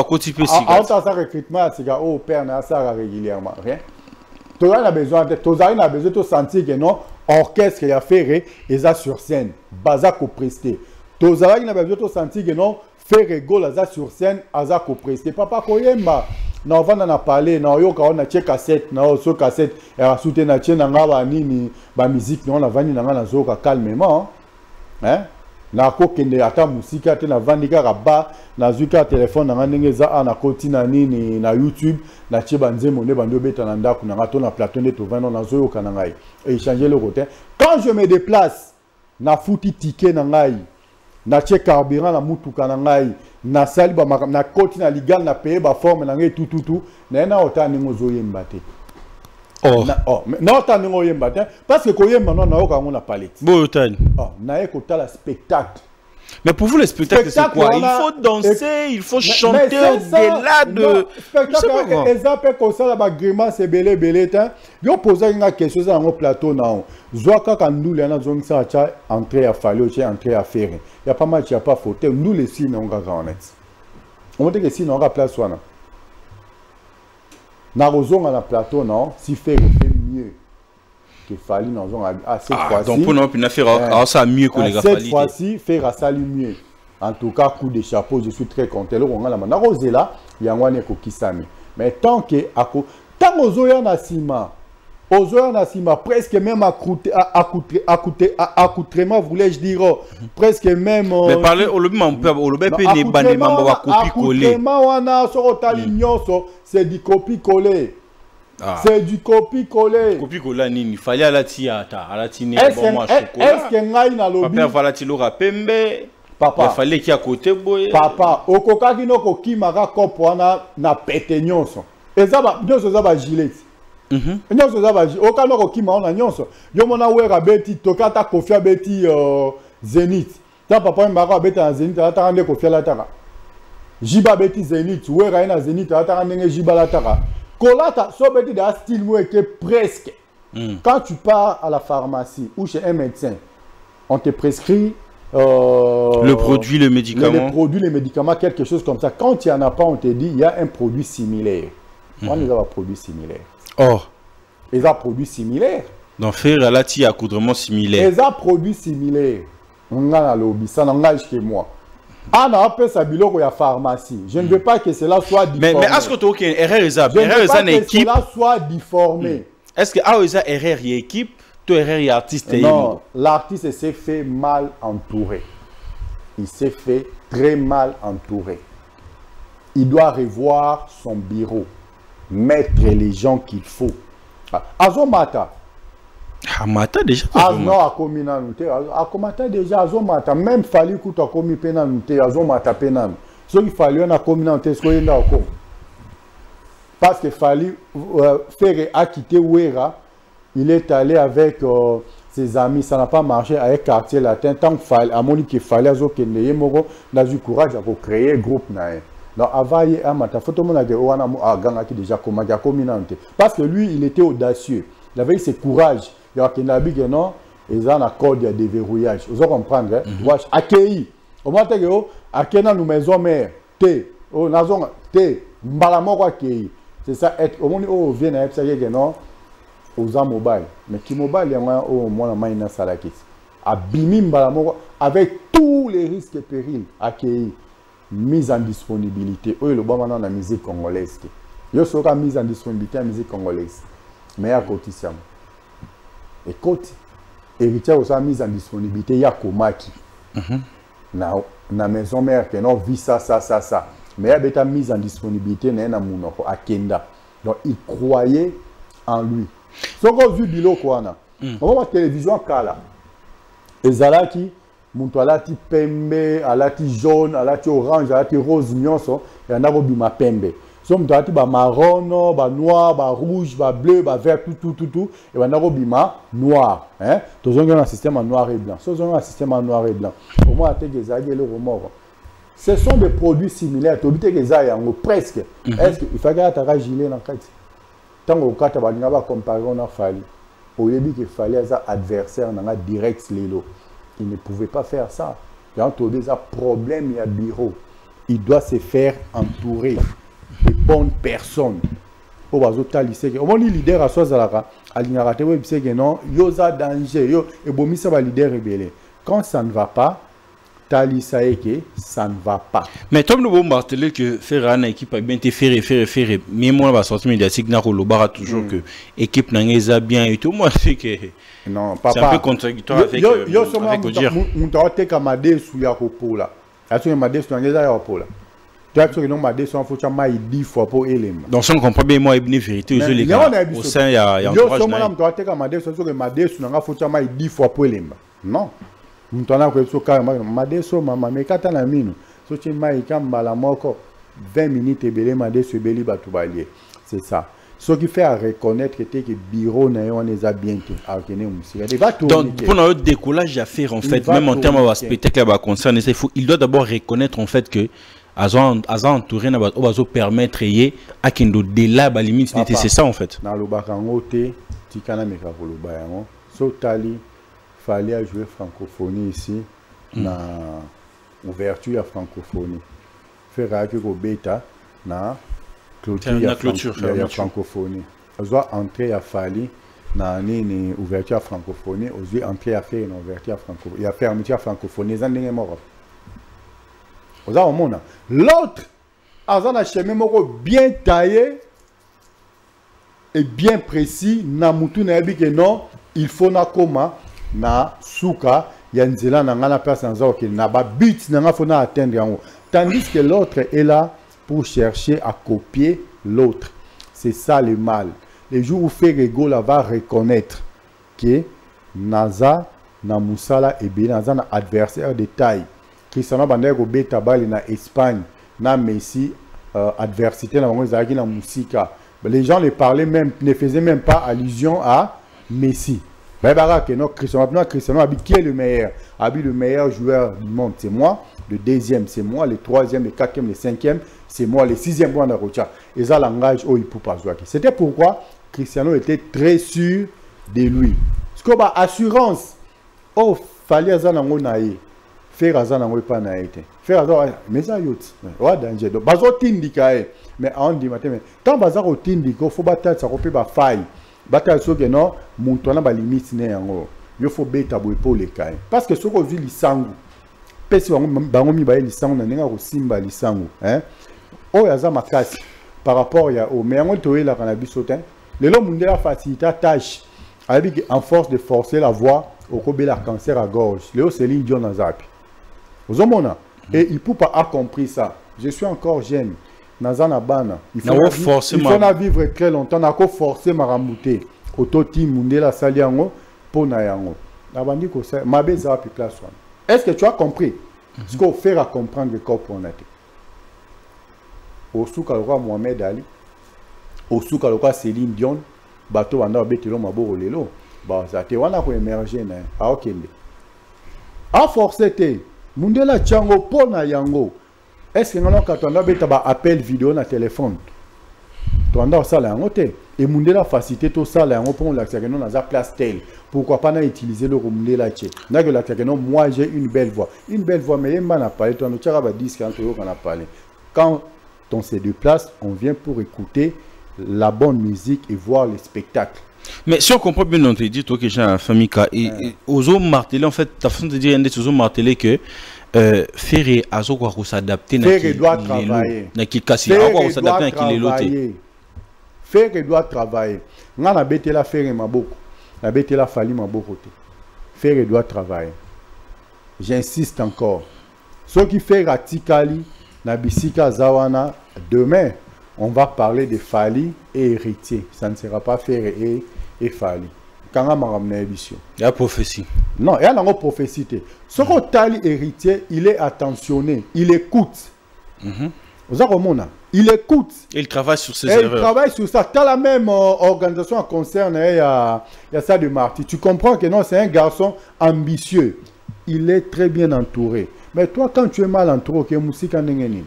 recrutement, c'est que oh père, ça régulièrement. Rien. Tu as besoin de sentir que non, orchestre et affaire, et ça sur scène, baza ko presté. Tu as besoin de sentir que non, faire rigolo aza sur scène aza ko prester papa koyemba na vanda na parler na yo ka na che cassette na so cassette et a soutenir na che na ngaba nini ba musique na vandi na na zo ka calmement hein na ko kende ata musika te na vandi ka ba na zuka téléphone na ndenge za na koti na nini na YouTube na che banzemo ne bando beta na ndako na to na plateau ne to vanda na zo ka na ngai et changer le côté quand je me déplace na futi ticket na ngai na che carburant na mutuka na ngai na sali ba na koti na ligal na paye ba forme na ngai tout na ota ningo zo yemba te na ota ningo yemba te parce que ko yemba non na oka ngona palette bo otani na e ko tala spectacle. Mais pour vous, le spectacle, c'est quoi? Il faut danser, il faut chanter au-delà de... Spectacle, exemple, comme ça, la grimace, c'est belé, belé. Yo pose une question sur un plateau. Zoaka, quand nous, les gens ont entré à faire, entré à faire. Il n'y a pas mal, il n'y a pas faute. Nous, les signes, on va honnête. On va dire que si on va place, on a. Na raison à la plateau, non, si fait mieux. Fali dans cette fois-ci. Donc pour nous faire ça mieux que les gars. Cette fois-ci, faire ça mieux. En tout cas, coup de chapeau, je suis très content. On a la main. Rosé là, il y a un ko kisami. Mais tant que tant aux oya nasima, presque même accoutrement, voulais-je dire, presque même. Mais parler au lobby, on peut ne bandi mamba copie coller. Accoutrement wana sur otalignoso, c'est du copie coller. C'est du copie-coller. Copie-coller, il fallait à la tiata, à la tine. Est-ce que ngai na lobby? Papa fallait qu'il aura pembe. Papa. Il fallait qu'il y a côté boy. Papa, okoka kino ko kimaka kopo na pete nyonso. Ezaba nyonso zaba gilet. Nyonso zaba oka no ko kima na nyonso. Yo mona wera beti tokata kofia beti Zenith. Ta papa mbaka beti na Zenith ata rande kofia la taka. Jiba beti Zenith, wera na Zenith ata rande jiba la taka. Kolata, so beti de style que presque. Quand tu pars à la pharmacie ou chez un médecin, on te prescrit le produit, le médicament. Le produit, le médicament, quelque chose comme ça. Quand il n'y en a pas, on te dit il y a un produit similaire. On les a un produit similaire. Oh. Ils ont un produit similaire. Donc faire là, il y a accoutrement similaire. Ils ont un produit similaire. On a le lobby, ça n'engage que moi. On a appelé ça biloko ya pharmacie. Je ne veux pas que cela soit difformé. Mais est-ce que tu as aucune erreur? Je ne veux pas que cela soit difformé. Est-ce que tu as erreur y équipe, tu as erreur y artiste? Non, l'artiste s'est fait mal entouré. Il s'est fait très mal entouré. Il doit revoir son bureau, mettre les gens qu'il faut. Azomata. Amata déjà. Non, à communauté. Akomata déjà, Azomata. Même fallu que tu as commis pénalité, Azomata pénal. Ce qu'il fallait na communauté, ce qu'il y a parce qu'il fallait faire acquitter Ouera. Il est allé avec ses amis, ça n'a pas marché avec Quartier Latin. Tant qu'il fallait, à mon qu'il fallait, il a eu courage pour créer un groupe. Donc, avant, il y a un photo qui déjà communauté. Parce que lui, il était audacieux. Il avait ce courage. Il y a un habit que non, ils ont un accord de déverrouillage. Vous comprenez? Accueilli. Au moins, accueilli dans nos maisons mères. Oh, nazon te mbalamoko accueilli. C'est ça être au moins on vient à ça que non aux mobile. Mais qui mobile il y a au moins maina salakis. Abimi mbalamoko avec tous les risques et périls accueilli. Mise en disponibilité. Oui, le bon maintenant la musique congolaise. Yo sera mise en disponibilité la musique congolaise. Mais à côté ça. Et côté héritier aussi mise en disponibilité il y a Komaki. Na maison mère que non vit ça. Mais il y a mise en disponibilité na munoko à Kenda. Donc il croyait en lui. Ce qu'on vu bilo quoi na. On voit la télévision kala. Ezalaki muntu alati pembe, alati jaune, alati orange, alati rose nyonso, et on a bima pembe. So muntu alati ba marron, ba noir, ba rouge, ba bleu, ba vert, tout, et on a bima noir. Hein? Tous on a un système en noir et blanc. So on a un système en noir et blanc. Au moins, le remords. Ce sont des produits similaires. Tu as des aïeux, presque. Est-ce qu'il faut que tu aies un gilet dans le cas? Tant que tu as un comparer, on a fallu. Au début, il fallait un adversaire dans la direct lélo. Il ne pouvait pas faire ça. Quand tu as un problème, il y a bureau. Il doit se faire entourer de bonnes personnes. Au moins, les leaders à soi, il y a non, il y a danger. Et bon, ça va leader rebelle. Quand ça ne va pas, Tali Saeke, ça ne va pas. Mais comme nous avons martelé que faire une équipe a bien été faire, mais moi, la sortie médiatique n'a pas toujours que l'équipe n'a pas bien et tout. Moi, c'est que non, papa. C'est un peu contradictoire avec Odir. On doit être comme Madé sous Yakopola. Est-ce que Madé sous Yakopola? Tu as que non Madé sous un foutu maï 10 fois pour Elim. Donc, si on comprend bien, moi, il y a une vérité au sein, il y a un entourage. Je dois être comme Madé sous un foutu maï 10 fois pour Elim. Non. Mutana ko so ka madeso mama me kata na minu so ti mai kambala moko 20 minutes ebele madeso beli batu balie. C'est ça. Ce qui fait à reconnaître que le bureau on les a bien donc pour notre décollage à faire en fait même en termes de spectacle concerne il doit d'abord reconnaître en fait que azan entouré na bazo permettre à kindo de là ba limite c'est ça en fait na lobakango te tikana meka ko lobayango so tali fallait jouer francophonie ici, na ouverture à francophonie. Faire que au bêta, na clôture à francophonie. On doit entrer à Fali, na une ouverture à francophonie, on doit entrer à faire une ouverture à francophonie. Il y a fermeture à francophonie, les années morts. On a au monde. L'autre, on a chemin bien taillé et bien précis, na mutu na yabi que non, il faut na koma. Na suka yanzela na ngana place nzo ke na ba but na ngafona atteindre yango tandis que l'autre est là pour chercher à copier l'autre. C'est ça le mal. Les jours où Ferrego va reconnaître que naza na musala et bien naza na adversaire de taille Cristiano Bandego beta bali na Espagne na Messi adversité na bango zaki na musika. Les gens ne faisaient même pas allusion à Messi. Cristiano Abi qui est le meilleur? Abi le meilleur joueur du monde, c'est moi. Le deuxième, c'est moi. Le troisième, le quatrième, le cinquième, c'est moi. Le sixième, moi, Narocha. Et ça, langage, il peut pas jouer. C'était pourquoi Cristiano était très sûr de lui. Parce que assurance, fallait azanango naïe. Faire azanango pas naïe. Faire azanango, mais ça yot. Ouais, danger. Donc, bazo tindikae. Mais on dit maintenant, quand bazo tindiko, faut battre ça repère ba faille. Bataille sur que non, mon tournant ba limite né yango. Il faut beta boy pour les cas. Parce que ce qu'on vit lisangu. Pesi bango mi ba lisangu na nenga ko simba lisangu, hein. O yaza makasi par rapport ya au mais yango toé la kana bisotin. Le long monde la facilité tâche. Avec en force de forcer la voix au kobela cancer à gorge. Léo Céline Dion Nazapi. Vous avez et il peut pas avoir compris ça. Je suis encore jeune. Nazana bana, il faut vivre très longtemps. On a forcé ma ramouté. Autoti mundela saliango pour nayango. La bandi ko ça, ma beza puis place one. Est-ce que tu as compris ce qu'on fait à comprendre le corps pour naté? Au souka le roi Mohamed Ali, au souka le roi Céline Dion, bateau anda betelo maboro lelo. Bah ça te wana ko émerger na. A okende. A forcé te mundela chango pour nayango. est-ce que nous, quand on a un appel vidéo dans le téléphone, tu as ça là, et mon la facilité tout ça là, on prend la place telle. Pourquoi pas utiliser le remouler là dessus. Moi j'ai une belle voix, mais il m'a parlé. Tu as dit ce qu'on a parlé. Quand on se déplace, on vient pour écouter la bonne musique et voir les spectacles. Mais si on comprend bien, on te dit, toi que j'ai un famille, et aux hommes martelés, en fait, ta façon de dire, aux hommes martelés que Ferré a s'adapter. Ferré doit travailler. Ferré doit travailler. On a bêté la Ferré ma beaucoup. La bêté la Fali ma beaucoup. Ferré doit travailler. J'insiste encore. Ce qui fait Ratikali, Nabisika Zawana, demain, on va parler de Fali et héritier. Ça ne sera pas Ferré et Fali. Quand on a ramené l'émission. Il y a prophétie. Non, il y a une prophétie. Ce qu'on Tali héritier, il est attentionné, il écoute. Vous avez il écoute. Il travaille sur ses erreurs. Il travaille sur ça. Tu as la même organisation en concerne, il y a ça de Marty. Tu comprends que non, c'est un garçon ambitieux. Il est très bien entouré. Mais toi, quand tu es mal entouré, que musique en engeni.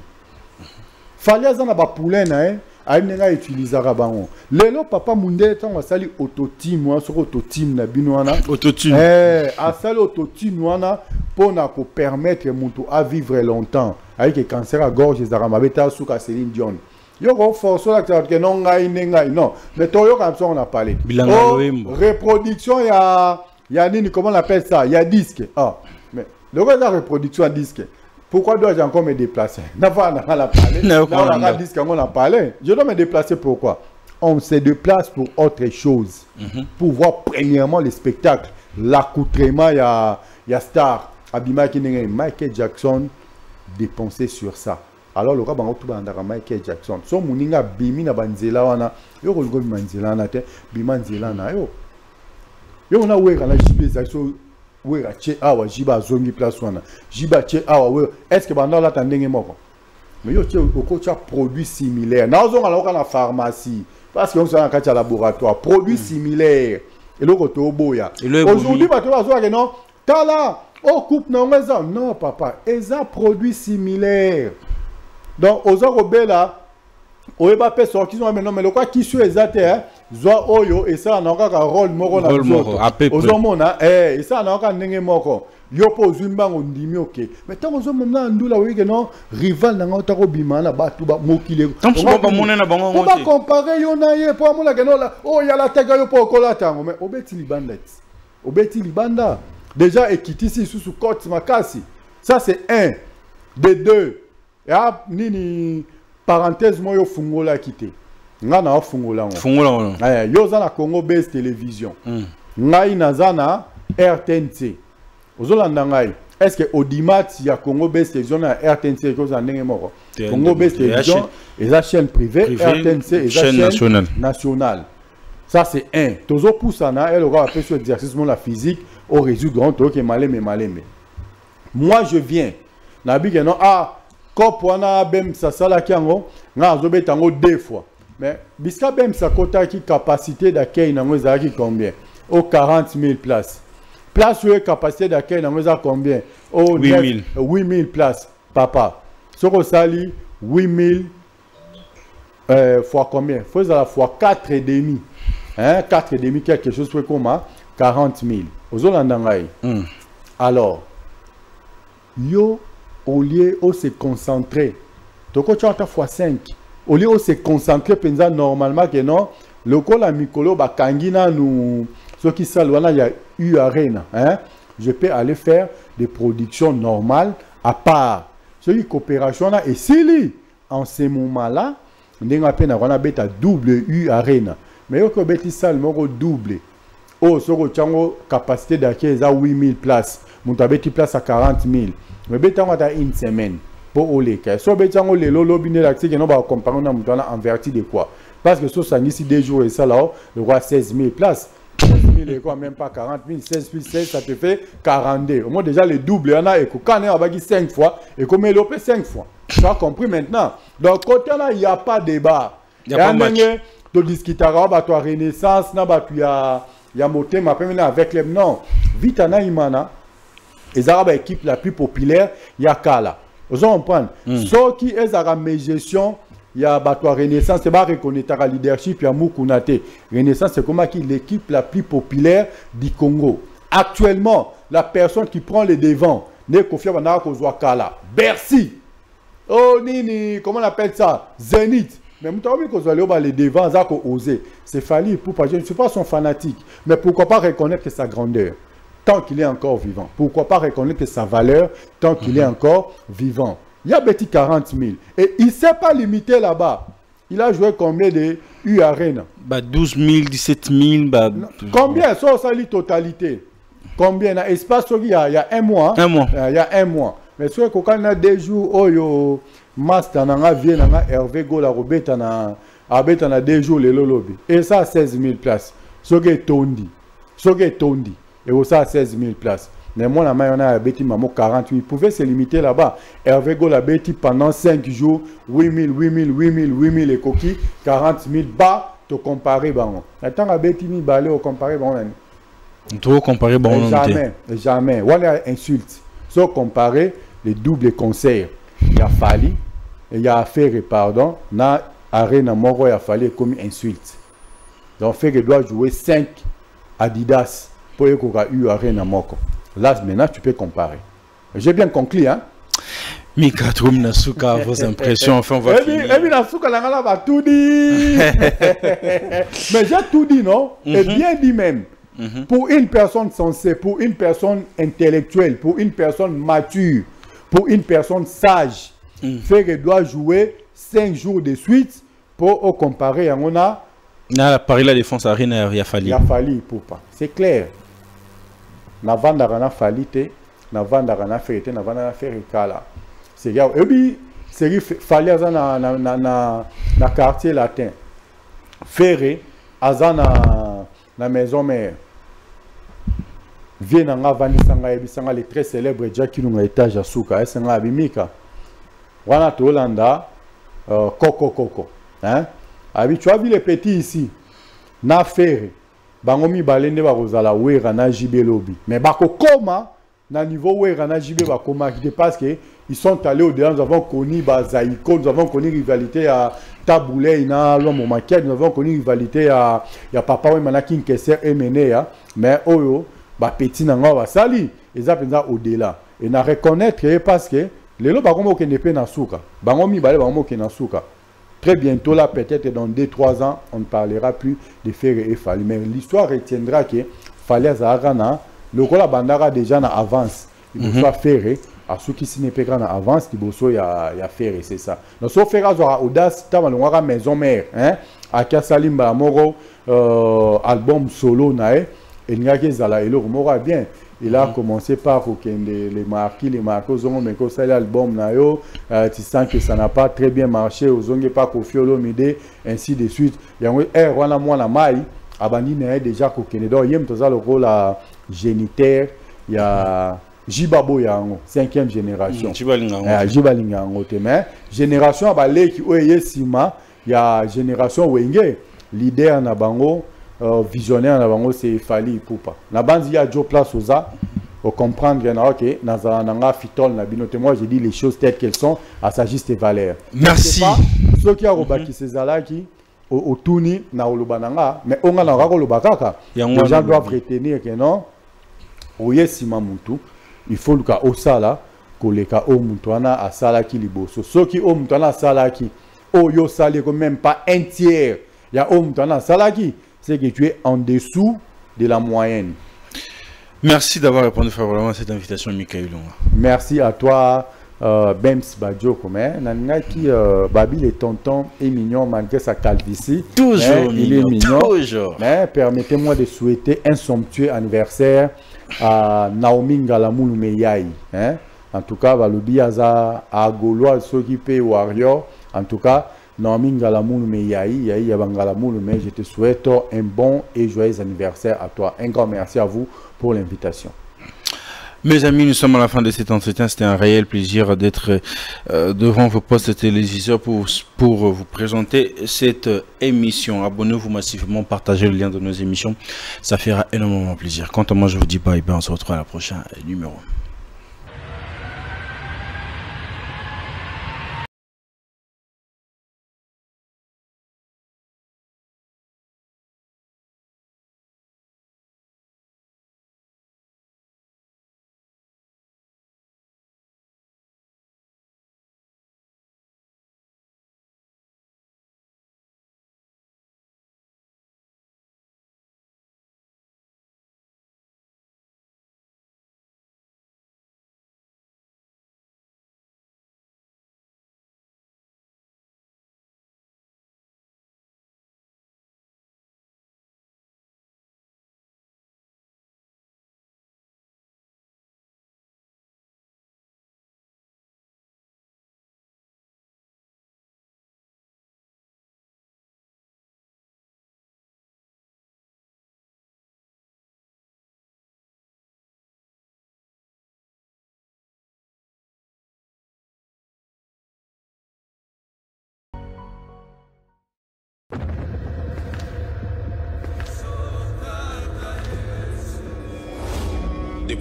Fallait ça na ba poulain hein. Aïnenga utiliser rabango. Lelo papa munde tant va sali autotime moi sur autotime na binoana. Autotime. A sali autotime wana pour na ko permettre muntu à vivre longtemps. Avec le cancer à gorge zarama beta suka Céline Dion. Yo go force là que non ngai nengai non. Mais toi yo comme ça on a parlé. Reproduction il y a nini comment on appelle ça? Il y a disque. Ah mais le reste de la reproduction à disque. Pourquoi dois-je encore me déplacer? Je dois me déplacer pourquoi? On se déplace pour autre chose. Pour voir premièrement les spectacles. L'accoutrement, il y a Star. Abima Michael Jackson dépensé sur ça. Alors le rabbin tout bandara Michael Jackson. So muninga bimi na banzela wana. Yo ko banzela na te bimanzela na yo. Yo na wera na jibeza so oui, awa jiba zongi place wana jiba che awa oui est-ce que pendant là tandenge moko mais yo au coach produit similaire na ozonga la na pharmacie parce que on s'en a laboratoire produit similaire et le koto boya aujourd'hui ba to azoa que non tala o coupe na ngeza non papa eza produit similaire donc ozoko bela oyeba pe sorti sont maintenant mais le quoi qui sur ezate hein Zoa oyo et ça n'a aucun rôle moko na biso. Ozomona et ça n'a aucun ndenge moko. Yo po zumba ngondimi ok. Mais tant ozomona ndula oui que non rival na ngota ko bima na batu ba mokile. Tant so ba mona na bango ngoti. On va comparer yo na ye po amona que non là oh ya la tega yo po kola tango mais obeti libanda. Obeti libanda. Déjà ekitisi sous côte makasi. Ça c'est un. De deux. Ya nini parenthèse moi yo fungola quitté. Ngana fungola yo za na Congo Base Télévision ngai nazana RTNC ozolanda ngai est-ce que audimat ya Congo Base Télévision na RTNC ko za ndenge moko Congo Base Télévision et la chaîne privée RTNC et la chaîne nationale ça c'est un tozo poussana elle aura fait ce exercice la physique au résoudre grand to ke maleme moi je viens na bige non kopwana bem ça sala kiango nga zobetango deux fois. Mais, Biska Bem sa kota qui capacité d'accueil dans les qui combien? Au 40 000 places. Place où capacité d'accueil dans les combien? Au 8 000 places, papa. Ce qu'on sali, 8 000 fois combien? Faut à la fois 4,5. Hein? 4,5 quelque chose comme 40 000. Aux Hollandais. Alors, yo, au lieu de se concentrer, tu as fois 5. Au lieu de se concentrer normalement que non, le col à Mikolo Bakangina nous ce qui s'allume il y a eu arena hein, je peux aller faire des productions normales à part ce qui coopération là et si en ce moment là on a peine à bêta double U arena mais au bêti salle moko double oh ce que capacité d'accueil à 8000 places mon tabeti place à 40 000 mais bêta on a une semaine pour les cas. So betango le lolo bine l'accès que non ba comparer na mutana en vertu de quoi? Parce que so ça ici 2 jours et ça là, le roi 16 000 places. 16 000 et quoi même pas 40 000, 16 plus 16 ça te fait 42. Au moins déjà le double on a et quand on a bagi 5 fois et comme il opé 5 fois. Tu as compris maintenant. Donc côté là il y a pas débat. Il y a pas match. De discuter ba toi renaissance na ba tu ya moté ma première avec les non. Vite na imana les arabes équipe la plus populaire il y a Kala. Vous comprenez? Ce qui est à la gestion, il y a la Renaissance, c'est pas reconnaître le leadership, il y a Moukounate. Renaissance, c'est comme l'équipe la plus populaire du Congo. Actuellement, la personne qui prend les devants, n'est confiée à Kala. Bercy. Oh, Nini, comment on appelle ça? Zénith. Mais les devants, c'est Fali Poupa. Je ne suis pas son fanatique, mais pourquoi pas reconnaître sa grandeur tant qu'il est encore vivant? Pourquoi pas reconnaître sa valeur tant qu'il est encore vivant? Il y a Betty 40 000 et il ne s'est pas limité là-bas. Il a joué combien de U Arena? 12 000, 17 000. Combien? Ça, c'est la totalité. Combien? Dans l'espace, il y a un mois. Un mois. Il y a un mois. Mais si on a des jours où Master nanga vient nanga Hervé Gola Robeta na abeta na 2 jours le lobby et ça 16 000 places. Soge tondi et ça 16 000 places. Mais moi la main on a beti mamo 48. Il pouvait se limiter là-bas. Hervé Gola beti pendant 5 jours 8 000 et coquilles 40 000 bas te comparer bango. Attends a beti mi balé au comparer bango. Trop comparer bango. Jamais. On a insulte. So comparer les doubles conseils. Il y a Fali, il y a Ferré, pardon, na Arena Moro, il a fallu comme insulte. Donc Ferré doit jouer 5 Adidas pour qu'il y ait eu Arena Moko. Là, maintenant, tu peux comparer. J'ai bien conclu, hein? Mika Troum Nasuka, vos impressions, enfin, on va finir. Nasuka, là, va tout dire. Mais j'ai tout dit, non? Et bien dit même. Pour une personne sensée, pour une personne intellectuelle, pour une personne mature, pour une personne sage, Ferré doit jouer 5 jours de suite pour comparer à on a. Paris la défense Arena, il a fallu. Il a fallu pour pas. C'est clair. Navanda fallu te, Navanda Ferré, Navanda Ferré kala. C'est grave. Et puis c'est fallu na quartier latin. Ferré azana na maison mère. Vient dans la les très célèbre Jackie Lunga étage à Souka, c'est un abimika. Wana Tolanda, Coco. Hein? Tu as vu les petits ici, na Ferré, Bangomi Balende Barozala, Ouera na JB Lobby. Mais Bako Koma, na niveau Ouera na JB Bakoma, parce qu'ils sont allés au-delà, nous avons connu Bazaïko, nous avons connu rivalité à Taboulé, nous avons connu rivalité à Papa Manakin Kesser et Ménéa, mais Oyo. Petit nanga va sali ils appellent au-delà et na reconnaître parce que les lots bango qui n'est pas na souka bango mi balé bango qui na souka très bientôt là peut-être dans 2-3 ans on ne parlera plus de Ferré et Fali mais l'histoire retiendra que Fali azarana le kola bandara déjà na avance il doit Ferré à ceux qui s'y n'est pas grand avance il bosso ya Ferré c'est ça donc sauf Ferré aura audace ta malonga maison mère hein à Kasalimba Moro album solo nae. Il a bien. Il a commencé par les marquis, aux hommes, mais quand c'est l'album, tu sens que ça n'a pas très bien marché, aux hommes, pas Kofi Olomide, ainsi de suite. Il y a un mois la maille, Abandi n'est déjà qu'au Canada. Il y a le rôle génitaire, il y a Jibabo, il y a 5e génération. Jibalinga, génération Abalé qui est Sima, il y a génération Wenge, leader Nabango. Visionnaire na c'est Fali Poupa. Na bandi ya jo place aux a pour comprendre que na fitol na binote moi j'ai dit les choses telles qu'elles sont à sa juste valeur. Merci. Ceux qui a robaki ces alaki au tuni na olobananga mais on a na rolobakaka. Les gens doivent retenir que non oye sima muntu il faut le cas au sala koleka o muntu ana asala ki liboso. Ceux qui o muntu ana sala ki o yo sali comme même pas un tiers. Il y a o muntu ana sala ki c'est que tu es en dessous de la moyenne. Merci d'avoir répondu favorablement à cette invitation, Mikaël Lunga. Merci à toi, Bems Badjoko. Nanaki Babi, les tontons est mignon malgré sa calvitie. Toujours il est mignon. Toujours. Mais permettez-moi de souhaiter un somptueux anniversaire à Naomi Ngalamoulou Meyaï. En tout cas, Valubi Aza à Gaulois, ceux qui payent Warrior. En tout cas, Naomi Ngalamoulou Meyaï, je te souhaite un bon et joyeux anniversaire à toi. Un grand merci à vous pour l'invitation. Mes amis, nous sommes à la fin de cet entretien. C'était un réel plaisir d'être devant vos postes téléviseurs pour vous présenter cette émission. Abonnez-vous massivement, partagez le lien de nos émissions. Ça fera énormément plaisir. Quant à moi, je vous dis bye bye. On se retrouve à la prochaine numéro.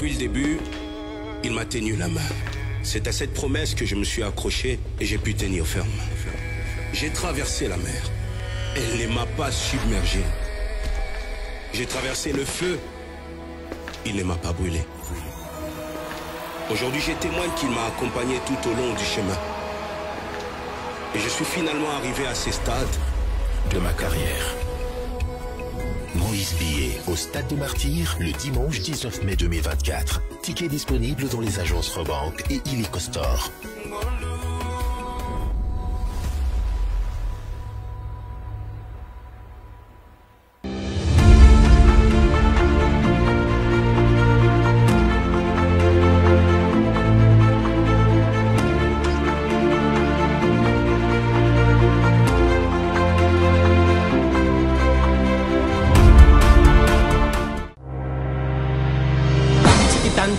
Depuis le début, il m'a tenu la main. C'est à cette promesse que je me suis accroché et j'ai pu tenir ferme. J'ai traversé la mer. Elle ne m'a pas submergé. J'ai traversé le feu. Il ne m'a pas brûlé. Aujourd'hui, je témoigne qu'il m'a accompagné tout au long du chemin. Et je suis finalement arrivé à ces stades de ma carrière. Moïse Billet au Stade des Martyrs le dimanche 19 mai 2024. Ticket disponible dans les agences Rebank et Illico Store.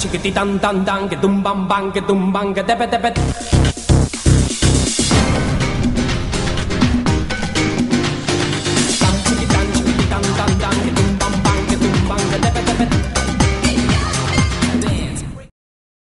Chickity dun dun dun, get dum bam bang, get dum bang, get debet debet.